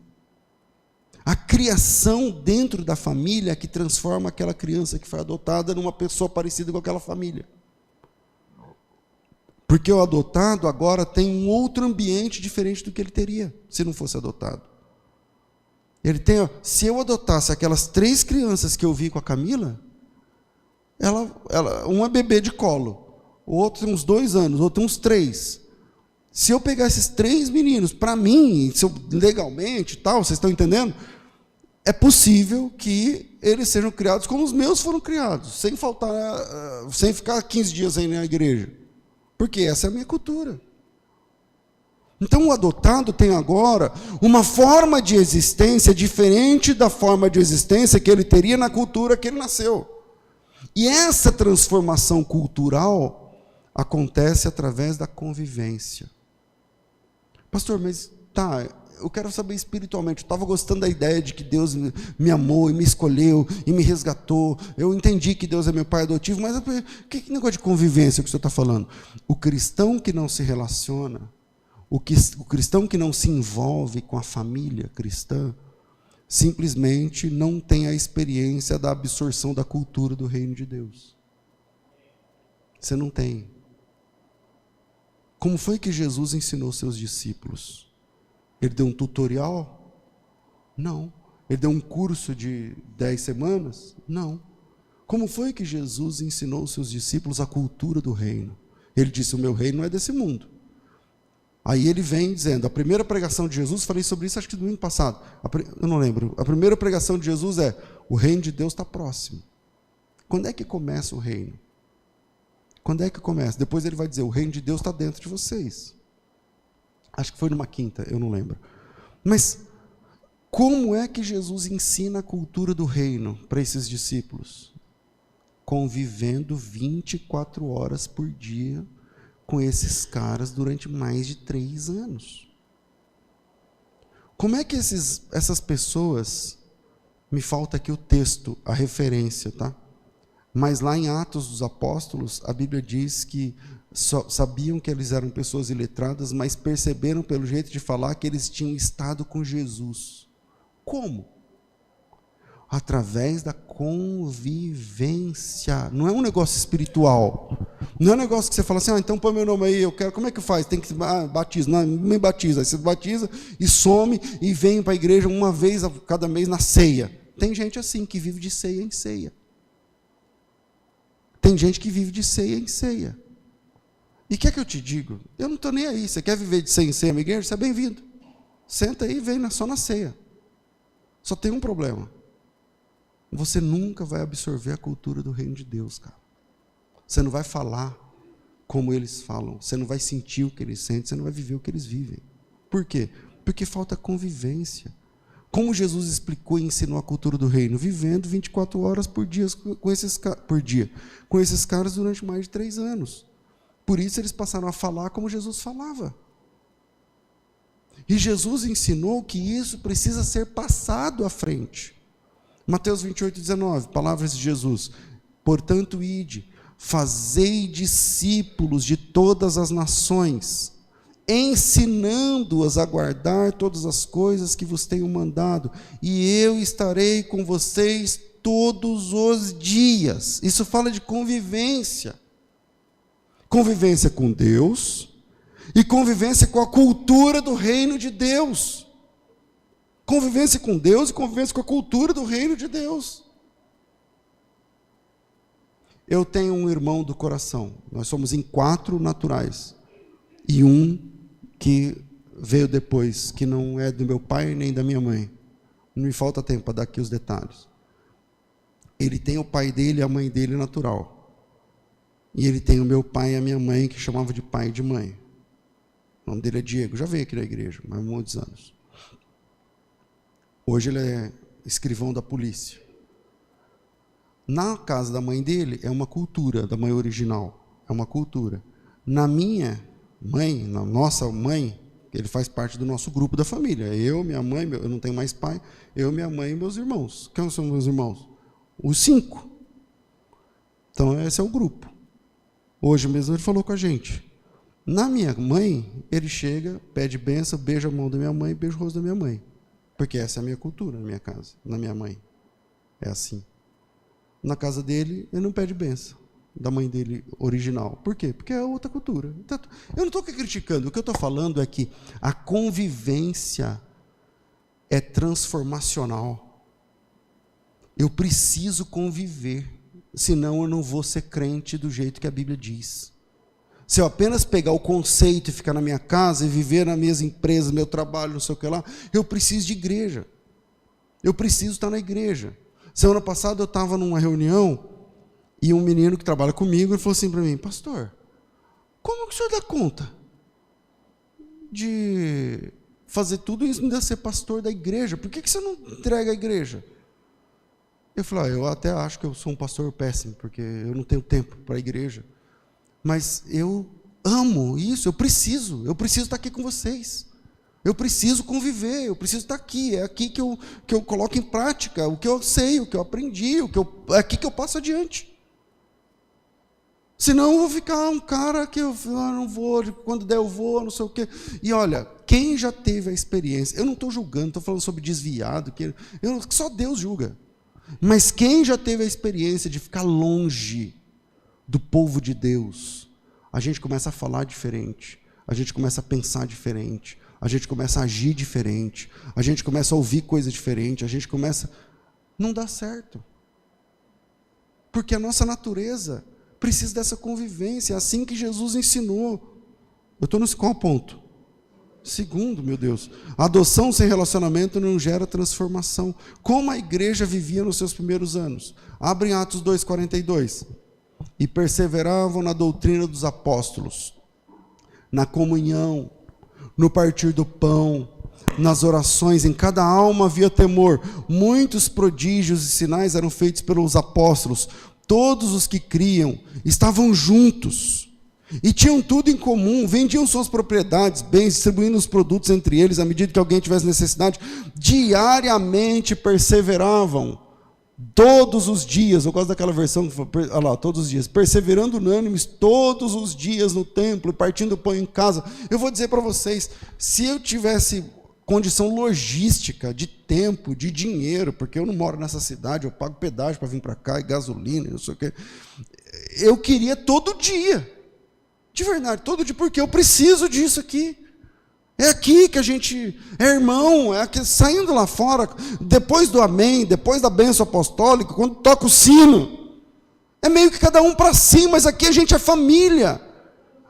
A criação dentro da família é que transforma aquela criança que foi adotada numa pessoa parecida com aquela família. Porque o adotado agora tem um outro ambiente diferente do que ele teria se não fosse adotado. Ele tem, se eu adotasse aquelas 3 crianças que eu vi com a Camila, uma é bebê de colo, o outro tem uns 2 anos, o outro tem uns 3. Se eu pegar esses 3 meninos, para mim, legalmente, tal, vocês estão entendendo? É possível que eles sejam criados como os meus foram criados, sem faltar, sem ficar 15 dias aí na igreja. Porque essa é a minha cultura. Então o adotado tem agora uma forma de existência diferente da forma de existência que ele teria na cultura que ele nasceu. E essa transformação cultural acontece através da convivência. Pastor, mas tá, eu quero saber espiritualmente, eu estava gostando da ideia de que Deus me amou e me escolheu e me resgatou, eu entendi que Deus é meu pai adotivo, mas que negócio de convivência que o senhor está falando? O cristão que não se relaciona, o cristão que não se envolve com a família cristã, simplesmente não tem a experiência da absorção da cultura do reino de Deus. Você não tem. Como foi que Jesus ensinou seus discípulos? Ele deu um tutorial? Não. Ele deu um curso de 10 semanas? Não. Como foi que Jesus ensinou seus discípulos a cultura do reino? Ele disse, o meu reino não é desse mundo. Aí ele vem dizendo, a primeira pregação de Jesus, falei sobre isso acho que no domingo passado, eu não lembro, a primeira pregação de Jesus é, o reino de Deus está próximo. Quando é que começa o reino? Quando é que começa? Depois ele vai dizer, o reino de Deus está dentro de vocês. Acho que foi numa quinta, eu não lembro. Mas, como é que Jesus ensina a cultura do reino para esses discípulos? Convivendo 24 horas por dia com esses caras durante mais de 3 anos. Como é que essas pessoas, me falta aqui o texto, a referência, tá? Mas lá em Atos dos Apóstolos, a Bíblia diz que sabiam que eles eram pessoas iletradas, mas perceberam pelo jeito de falar que eles tinham estado com Jesus. Como? Através da convivência. Não é um negócio espiritual. Não é um negócio que você fala assim, então põe meu nome aí, eu quero. Como é que faz? Tem que batiza. Não, me batiza. Aí você batiza e some e vem para a igreja uma vez a cada mês na ceia. Tem gente assim que vive de ceia em ceia. Tem gente que vive de ceia em ceia. E quer que eu te digo? Eu não estou nem aí. Você quer viver de ceia em ceia, minha igreja? Você é bem-vindo. Senta aí e vem só na ceia. Só tem um problema. Você nunca vai absorver a cultura do reino de Deus, cara. Você não vai falar como eles falam. Você não vai sentir o que eles sentem. Você não vai viver o que eles vivem. Por quê? Porque falta convivência. Como Jesus explicou e ensinou a cultura do reino? Vivendo 24 horas por dia com esses caras durante mais de 3 anos. Por isso eles passaram a falar como Jesus falava. E Jesus ensinou que isso precisa ser passado à frente. Mateus 28:19, palavras de Jesus. Portanto, ide, fazei discípulos de todas as nações, ensinando-as a guardar todas as coisas que vos tenho mandado, e eu estarei com vocês todos os dias. Isso fala de convivência. Convivência com Deus e convivência com a cultura do reino de Deus. Convivência com Deus e convivência com a cultura do reino de Deus. Eu tenho um irmão do coração. Nós somos em 4 naturais. E um que veio depois, que não é do meu pai nem da minha mãe. Não me falta tempo para dar aqui os detalhes. Ele tem o pai dele e a mãe dele natural. E ele tem o meu pai e a minha mãe, que chamava de pai e de mãe. O nome dele é Diego, já veio aqui na igreja, há muitos anos. Hoje ele é escrivão da polícia. Na casa da mãe dele é uma cultura, da mãe original, é uma cultura. Na minha mãe, na nossa mãe, ele faz parte do nosso grupo da família. Eu, minha mãe, eu não tenho mais pai, eu, minha mãe e meus irmãos. Quem são meus irmãos? Os 5. Então esse é o grupo. Hoje mesmo ele falou com a gente. Na minha mãe, ele chega, pede bênção, beija a mão da minha mãe, beija o rosto da minha mãe. Porque essa é a minha cultura na minha casa, na minha mãe. É assim. Na casa dele, ele não pede bênção da mãe dele original. Por quê? Porque é outra cultura. Eu não estou criticando, o que eu estou falando é que a convivência é transformacional. Eu preciso conviver, senão eu não vou ser crente do jeito que a Bíblia diz. Se eu apenas pegar o conceito e ficar na minha casa e viver nas minhas empresas, meu trabalho, não sei o que lá, eu preciso de igreja. Eu preciso estar na igreja. Semana passada eu estava numa reunião e um menino que trabalha comigo, ele falou assim para mim: pastor, como que o senhor dá conta de fazer tudo isso e ainda ser pastor da igreja? Por que você não entrega a igreja? Eu falei: eu até acho que eu sou um pastor péssimo, porque eu não tenho tempo para a igreja. Mas eu amo isso, eu preciso estar aqui com vocês. Eu preciso conviver, eu preciso estar aqui. É aqui que eu coloco em prática o que eu sei, o que eu aprendi, é aqui que eu passo adiante. Senão eu vou ficar um cara que eu não vou, quando der eu vou, não sei o quê. E olha, quem já teve a experiência, eu não estou julgando, estou falando sobre desviado, só Deus julga. Mas quem já teve a experiência de ficar longe do povo de Deus, a gente começa a falar diferente, a gente começa a pensar diferente, a gente começa a agir diferente, a gente começa a ouvir coisa diferente, a gente começa... Não dá certo. Porque a nossa natureza precisa dessa convivência, é assim que Jesus ensinou. Eu estou no qual ponto? Segundo, meu Deus. A adoção sem relacionamento não gera transformação. Como a igreja vivia nos seus primeiros anos? Abre em Atos 2,42. E perseveravam na doutrina dos apóstolos, na comunhão, no partir do pão, nas orações, em cada alma havia temor. Muitos prodígios e sinais eram feitos pelos apóstolos. Todos os que criam estavam juntos e tinham tudo em comum, vendiam suas propriedades, bens, distribuindo os produtos entre eles, à medida que alguém tivesse necessidade. Diariamente perseveravam, todos os dias, eu gosto daquela versão, olha lá, todos os dias, perseverando unânimes, todos os dias no templo, partindo o pão em casa. Eu vou dizer para vocês, se eu tivesse condição logística, de tempo, de dinheiro, porque eu não moro nessa cidade, eu pago pedágio para vir para cá, e gasolina, não sei o quê, eu queria todo dia, de verdade, todo dia, porque eu preciso disso aqui. É aqui que a gente é irmão, é aqui, saindo lá fora, depois do amém, depois da bênção apostólica, quando toca o sino, é meio que cada um para si, mas aqui a gente é família,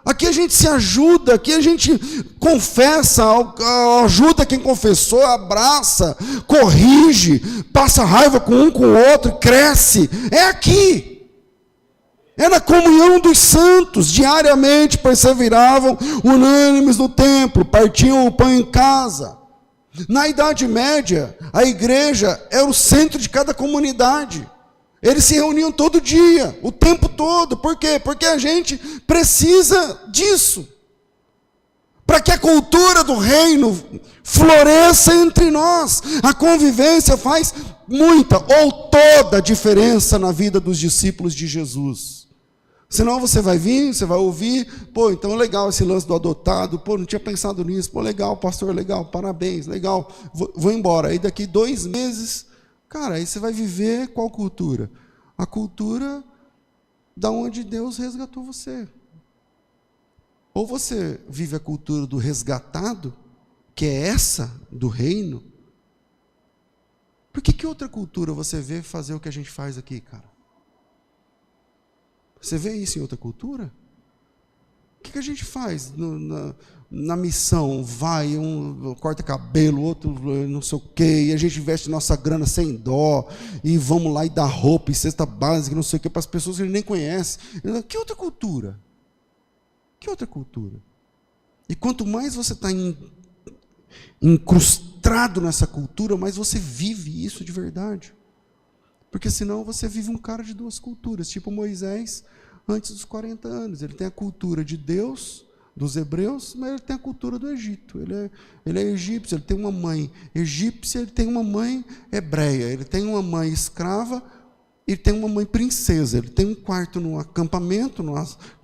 aqui a gente se ajuda, aqui a gente confessa, ajuda quem confessou, abraça, corrige, passa raiva com um com o outro, cresce, é aqui. É na comunhão dos santos, diariamente perseveravam unânimes no templo, partiam o pão em casa. Na Idade Média, a igreja era o centro de cada comunidade. Eles se reuniam todo dia, o tempo todo. Por quê? Porque a gente precisa disso. Para que a cultura do reino floresça entre nós. A convivência faz muita ou toda a diferença na vida dos discípulos de Jesus. Senão você vai vir, você vai ouvir, pô, então legal esse lance do adotado, pô, não tinha pensado nisso, pô, legal, pastor, legal, parabéns, legal, vou embora. Aí daqui 2 meses, cara, aí você vai viver qual cultura? A cultura da onde Deus resgatou você. Ou você vive a cultura do resgatado, que é essa do reino. Por que outra cultura você vê fazer o que a gente faz aqui, cara? Você vê isso em outra cultura? que a gente faz na missão? Vai, um corta cabelo, outro não sei o quê, e a gente investe nossa grana sem dó, e vamos lá e dá roupa e cesta básica, não sei o quê, para as pessoas que a gente nem conhece. Que outra cultura? Que outra cultura? E quanto mais você está incrustado nessa cultura, mais você vive isso de verdade. Porque senão você vive um cara de duas culturas, tipo Moisés antes dos 40 anos. Ele tem a cultura de Deus, dos hebreus, mas ele tem a cultura do Egito. Ele é egípcio, ele tem uma mãe egípcia, ele tem uma mãe hebreia, ele tem uma mãe escrava, ele tem uma mãe princesa, ele tem um quarto no acampamento, no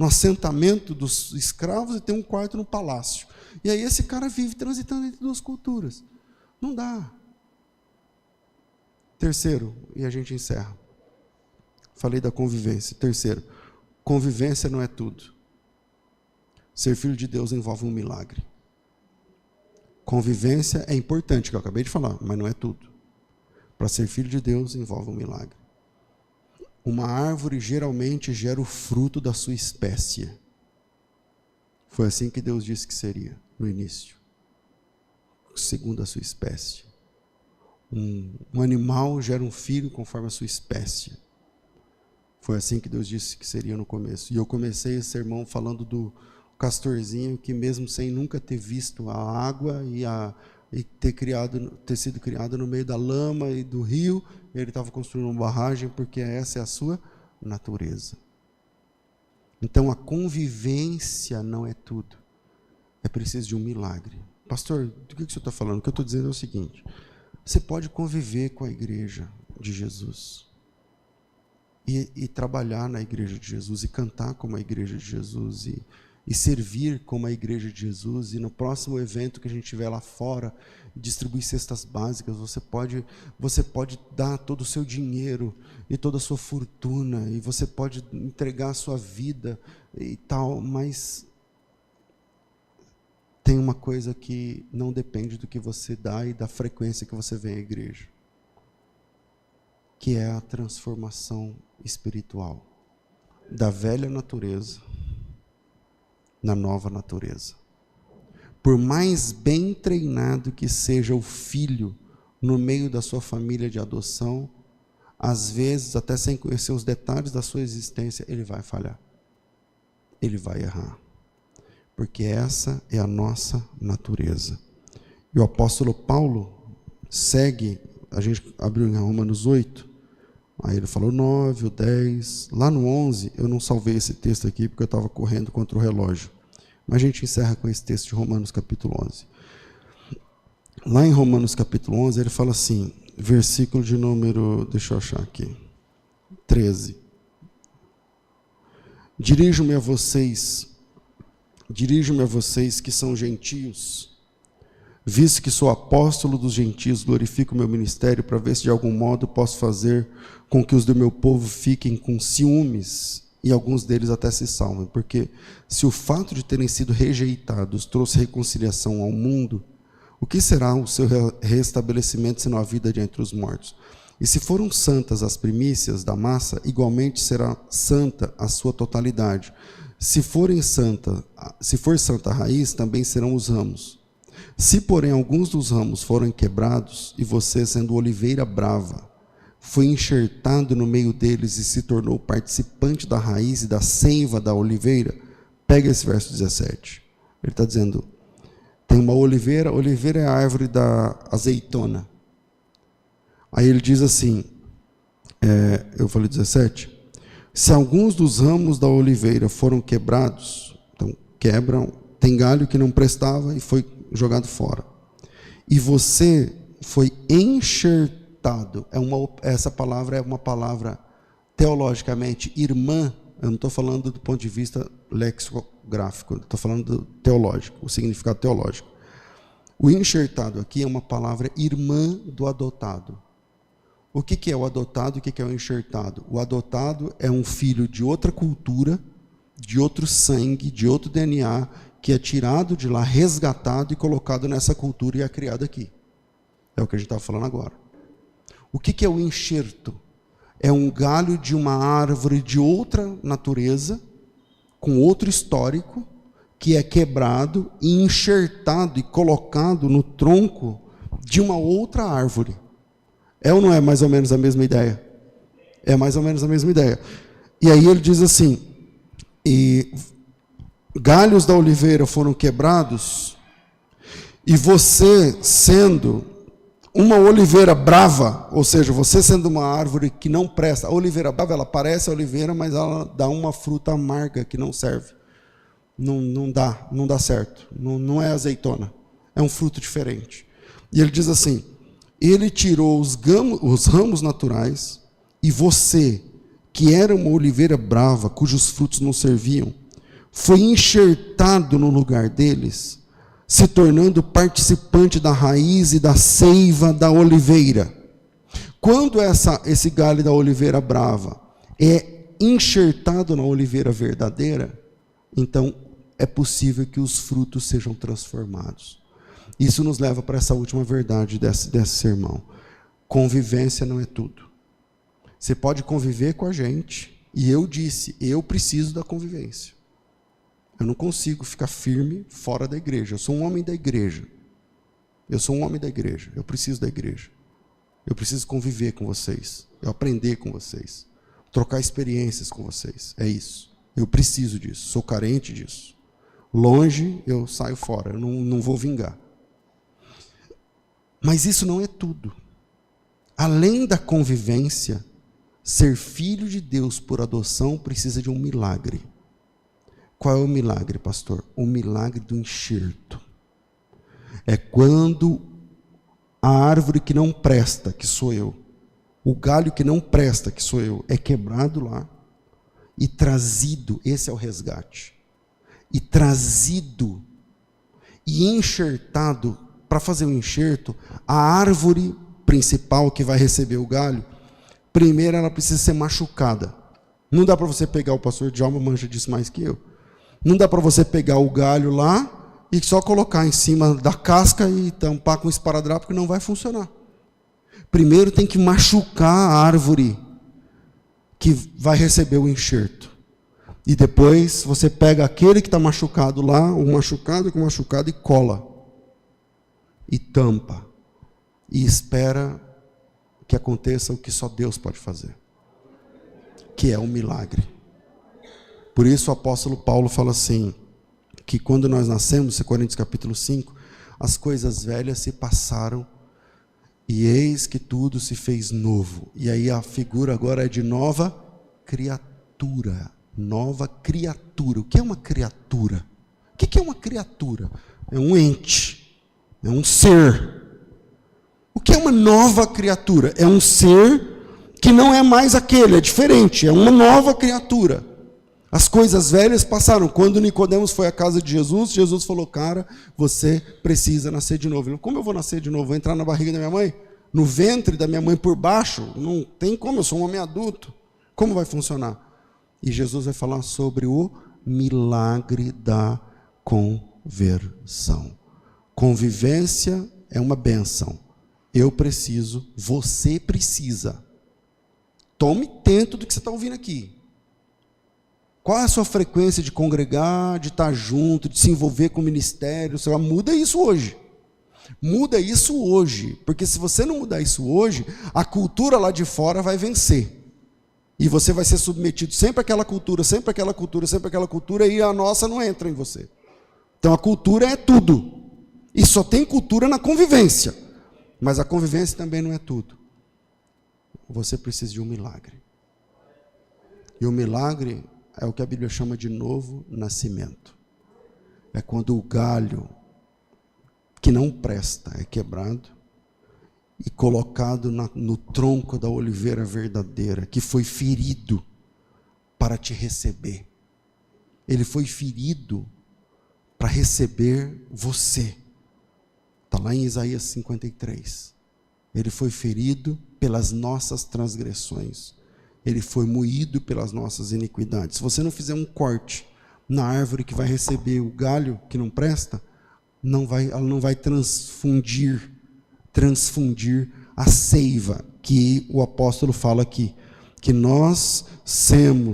assentamento dos escravos, e tem um quarto no palácio. E aí esse cara vive transitando entre duas culturas. Não dá. Terceiro, e a gente encerra. Falei da convivência. Terceiro, convivência não é tudo. Ser filho de Deus envolve um milagre. Convivência é importante, que eu acabei de falar, mas não é tudo. Para ser filho de Deus envolve um milagre. Uma árvore geralmente gera o fruto da sua espécie. Foi assim que Deus disse que seria no início. Segundo a sua espécie. Um animal gera um filho conforme a sua espécie. Foi assim que Deus disse que seria no começo. E eu comecei esse sermão falando do castorzinho que, mesmo sem nunca ter visto a água e ter sido criado no meio da lama e do rio, ele estava construindo uma barragem, porque essa é a sua natureza. Então a convivência não é tudo. É preciso de um milagre. Pastor, do que o senhor está falando? O que eu estou dizendo é o seguinte: você pode conviver com a igreja de Jesus e trabalhar na igreja de Jesus, e cantar como a igreja de Jesus, e servir como a igreja de Jesus, e no próximo evento que a gente tiver lá fora, distribuir cestas básicas, você pode dar todo o seu dinheiro e toda a sua fortuna, e você pode entregar a sua vida e tal, mas tem uma coisa que não depende do que você dá e da frequência que você vem à igreja, que é a transformação espiritual da velha natureza na nova natureza. Por mais bem treinado que seja o filho no meio da sua família de adoção, às vezes, até sem conhecer os detalhes da sua existência, ele vai falhar. Ele vai errar. Porque essa é a nossa natureza. E o apóstolo Paulo segue, a gente abriu em Romanos 8, aí ele falou 9, o 10, lá no 11, eu não salvei esse texto aqui porque eu estava correndo contra o relógio, mas a gente encerra com esse texto de Romanos capítulo 11. Lá em Romanos capítulo 11, ele fala assim, versículo de número, deixa eu achar aqui, 13. Dirijo-me a vocês que são gentios, visto que sou apóstolo dos gentios, glorifico o meu ministério para ver se de algum modo posso fazer com que os do meu povo fiquem com ciúmes e alguns deles até se salvem. Porque se o fato de terem sido rejeitados trouxe reconciliação ao mundo, o que será o seu restabelecimento senão a vida de entre os mortos? E se foram santas as primícias da massa, igualmente será santa a sua totalidade. Se for santa a raiz, também serão os ramos. Se, porém, alguns dos ramos forem quebrados, e você, sendo oliveira brava, foi enxertado no meio deles e se tornou participante da raiz e da seiva da oliveira, pega esse verso 17. Ele está dizendo, tem uma oliveira é a árvore da azeitona. Aí ele diz assim, eu falei 17, se alguns dos ramos da oliveira foram quebrados, então quebram, tem galho que não prestava e foi jogado fora. E você foi enxertado. Essa palavra é uma palavra teologicamente irmã. Eu não estou falando do ponto de vista lexicográfico, estou falando do teológico, o significado teológico. O enxertado aqui é uma palavra irmã do adotado. O que é o adotado e o que é o enxertado? O adotado é um filho de outra cultura, de outro sangue, de outro DNA, que é tirado de lá, resgatado e colocado nessa cultura e é criado aqui. É o que a gente estava falando agora. O que é o enxerto? É um galho de uma árvore de outra natureza, com outro histórico, que é quebrado e enxertado e colocado no tronco de uma outra árvore. É ou não é mais ou menos a mesma ideia? É mais ou menos a mesma ideia. E aí ele diz assim, e galhos da oliveira foram quebrados, e você sendo uma oliveira brava, ou seja, você sendo uma árvore que não presta, a oliveira brava, ela parece a oliveira, mas ela dá uma fruta amarga que não serve. Não dá certo. Não é azeitona. É um fruto diferente. E ele diz assim, ele tirou os ramos naturais, e você, que era uma oliveira brava, cujos frutos não serviam, foi enxertado no lugar deles, se tornando participante da raiz e da seiva da oliveira. Quando esse galho da oliveira brava é enxertado na oliveira verdadeira, então é possível que os frutos sejam transformados. Isso nos leva para essa última verdade desse sermão. Convivência não é tudo. Você pode conviver com a gente, e eu disse, eu preciso da convivência. Eu não consigo ficar firme fora da igreja. Eu sou um homem da igreja. Eu preciso da igreja. Eu preciso conviver com vocês. Eu aprender com vocês. Trocar experiências com vocês. É isso. Eu preciso disso. Sou carente disso. Longe, eu saio fora. Eu não vou vingar. Mas isso não é tudo. Além da convivência, ser filho de Deus por adoção precisa de um milagre. Qual é o milagre, pastor? O milagre do enxerto. É quando a árvore que não presta, que sou eu, o galho que não presta, que sou eu, é quebrado lá e trazido, esse é o resgate, e trazido e enxertado, para fazer o enxerto, a árvore principal que vai receber o galho, primeiro ela precisa ser machucada. Não dá para você pegar, o pastor Djalma manja disso mais que eu, não dá para você pegar o galho lá e só colocar em cima da casca e tampar com esparadrapo, que não vai funcionar. Primeiro tem que machucar a árvore que vai receber o enxerto. E depois você pega aquele que está machucado lá, o machucado com o machucado, e cola. E tampa. E espera que aconteça o que só Deus pode fazer. Que é um milagre. Por isso o apóstolo Paulo fala assim, que quando nós nascemos, em Coríntios capítulo 5, as coisas velhas se passaram e eis que tudo se fez novo. E aí a figura agora é de nova criatura. Nova criatura. O que é uma criatura? O que é uma criatura? É um ente. É um ser. O que é uma nova criatura? É um ser que não é mais aquele, é diferente. É uma nova criatura. As coisas velhas passaram. Quando Nicodemos foi à casa de Jesus, Jesus falou, cara, você precisa nascer de novo. Ele falou, como eu vou nascer de novo? Vou entrar na barriga da minha mãe? No ventre da minha mãe por baixo? Não tem como, eu sou um homem adulto. Como vai funcionar? E Jesus vai falar sobre o milagre da conversão. Convivência é uma bênção. Eu preciso, você precisa. Tome tento do que você está ouvindo aqui. Qual é a sua frequência de congregar, de estar junto, de se envolver com o ministério? Você muda isso hoje. Muda isso hoje. Porque se você não mudar isso hoje, a cultura lá de fora vai vencer. E você vai ser submetido sempre àquela cultura, sempre àquela cultura, sempre àquela cultura, e a nossa não entra em você. Então a cultura é tudo. E só tem cultura na convivência. Mas a convivência também não é tudo. Você precisa de um milagre. E o milagre é o que a Bíblia chama de novo nascimento. É quando o galho que não presta é quebrado e colocado no tronco da oliveira verdadeira, que foi ferido para te receber. Ele foi ferido para receber você. Está lá em Isaías 53. Ele foi ferido pelas nossas transgressões. Ele foi moído pelas nossas iniquidades. Se você não fizer um corte na árvore que vai receber o galho que não presta, ela não vai transfundir a seiva que o apóstolo fala aqui. Que nós sendo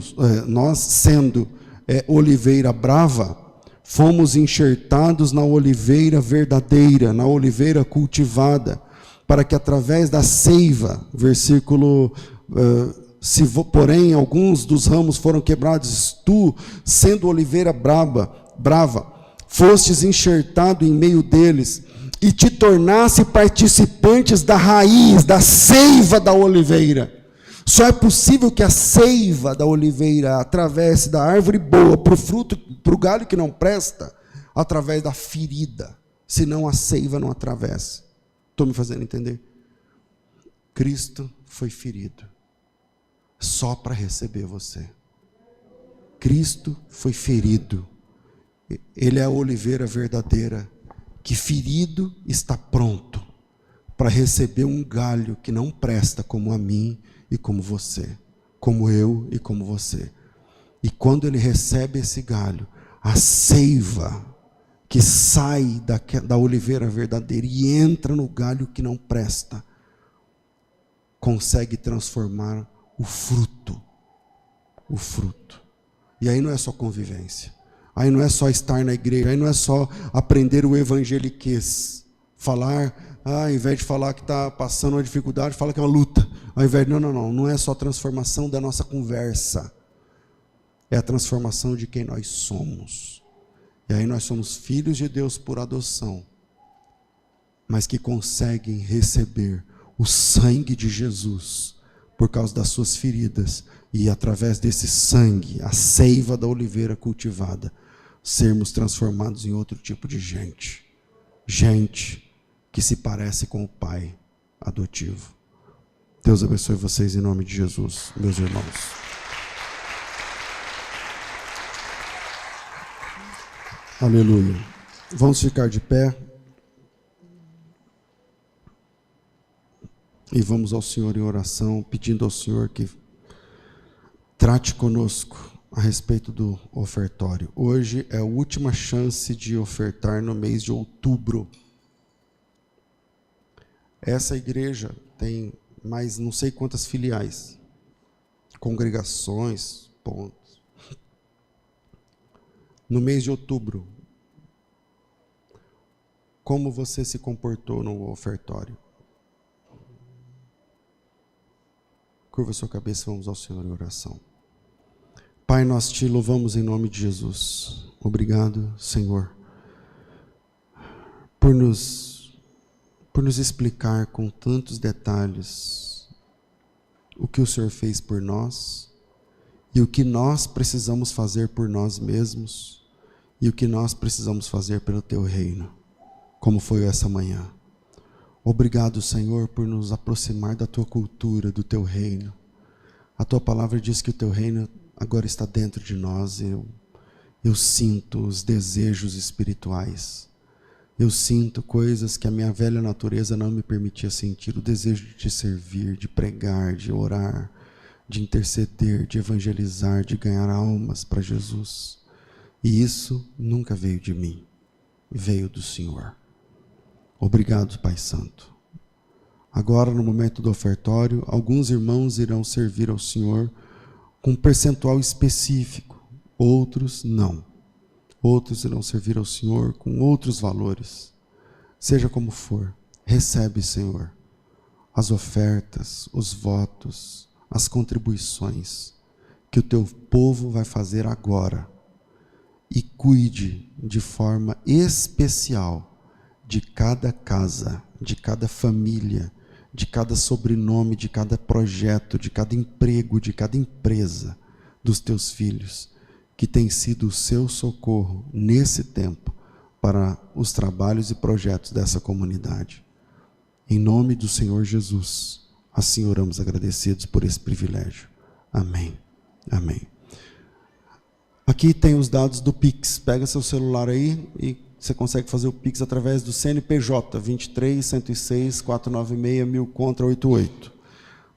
oliveira brava, Fomos enxertados na oliveira verdadeira, na oliveira cultivada, para que através da seiva, versículo, porém alguns dos ramos foram quebrados, tu, sendo oliveira brava, fostes enxertado em meio deles, e te tornasse participantes da raiz, da seiva da oliveira. Só é possível que a seiva da oliveira atravesse da árvore boa para o fruto, para o galho que não presta, através da ferida, senão a seiva não atravessa. Estou me fazendo entender? Cristo foi ferido só para receber você. Cristo foi ferido. Ele é a oliveira verdadeira, que ferido está pronto para receber um galho que não presta, como a mim e como você, como eu e como você. E quando ele recebe esse galho, a seiva que sai da oliveira verdadeira e entra no galho que não presta, consegue transformar o fruto. O fruto. E aí não é só convivência. Aí não é só estar na igreja. Aí não é só aprender o evangeliquez. Falar, ao invés de falar que está passando uma dificuldade, fala que é uma luta. Ao invés de, não é só a transformação da nossa conversa. É a transformação de quem nós somos. E aí nós somos filhos de Deus por adoção, mas que conseguem receber o sangue de Jesus por causa das suas feridas, e através desse sangue, a seiva da oliveira cultivada, sermos transformados em outro tipo de gente. Gente que se parece com o Pai adotivo. Deus abençoe vocês em nome de Jesus, meus irmãos. Aleluia. Vamos ficar de pé. E vamos ao Senhor em oração, pedindo ao Senhor que trate conosco a respeito do ofertório. Hoje é a última chance de ofertar no mês de outubro. Essa igreja tem mais não sei quantas filiais, congregações, pontos. No mês de outubro, como você se comportou no ofertório? Curva sua cabeça, vamos ao Senhor em oração. Pai, nós te louvamos em nome de Jesus. Obrigado, Senhor, por nos explicar com tantos detalhes o que o Senhor fez por nós e o que nós precisamos fazer por nós mesmos e o que nós precisamos fazer pelo Teu reino, como foi essa manhã. Obrigado, Senhor, por nos aproximar da Tua cultura, do Teu reino. A Tua palavra diz que o Teu reino agora está dentro de nós. Eu sinto os desejos espirituais. Eu sinto coisas que a minha velha natureza não me permitia sentir. O desejo de te servir, de pregar, de orar, de interceder, de evangelizar, de ganhar almas para Jesus. E isso nunca veio de mim, veio do Senhor. Obrigado, Pai Santo. Agora, no momento do ofertório, alguns irmãos irão servir ao Senhor com um percentual específico, outros não. Outros irão servir ao Senhor com outros valores. Seja como for, recebe, Senhor, as ofertas, os votos, as contribuições que o Teu povo vai fazer agora. E cuide de forma especial de cada casa, de cada família, de cada sobrenome, de cada projeto, de cada emprego, de cada empresa dos Teus filhos, que tem sido o Seu socorro nesse tempo para os trabalhos e projetos dessa comunidade. Em nome do Senhor Jesus, assim oramos agradecidos por esse privilégio. Amém. Amém. Aqui tem os dados do Pix. Pega seu celular aí e você consegue fazer o Pix através do CNPJ 23 106 496 1000 contra 88.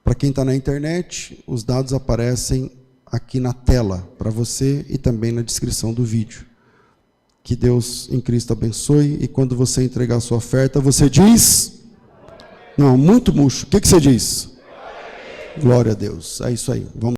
Para quem está na internet, os dados aparecem aqui na tela para você e também na descrição do vídeo. Que Deus em Cristo abençoe, e quando você entregar a sua oferta, você diz... Não, muito murcho. O que você diz? Glória a Deus. É isso aí. Vamos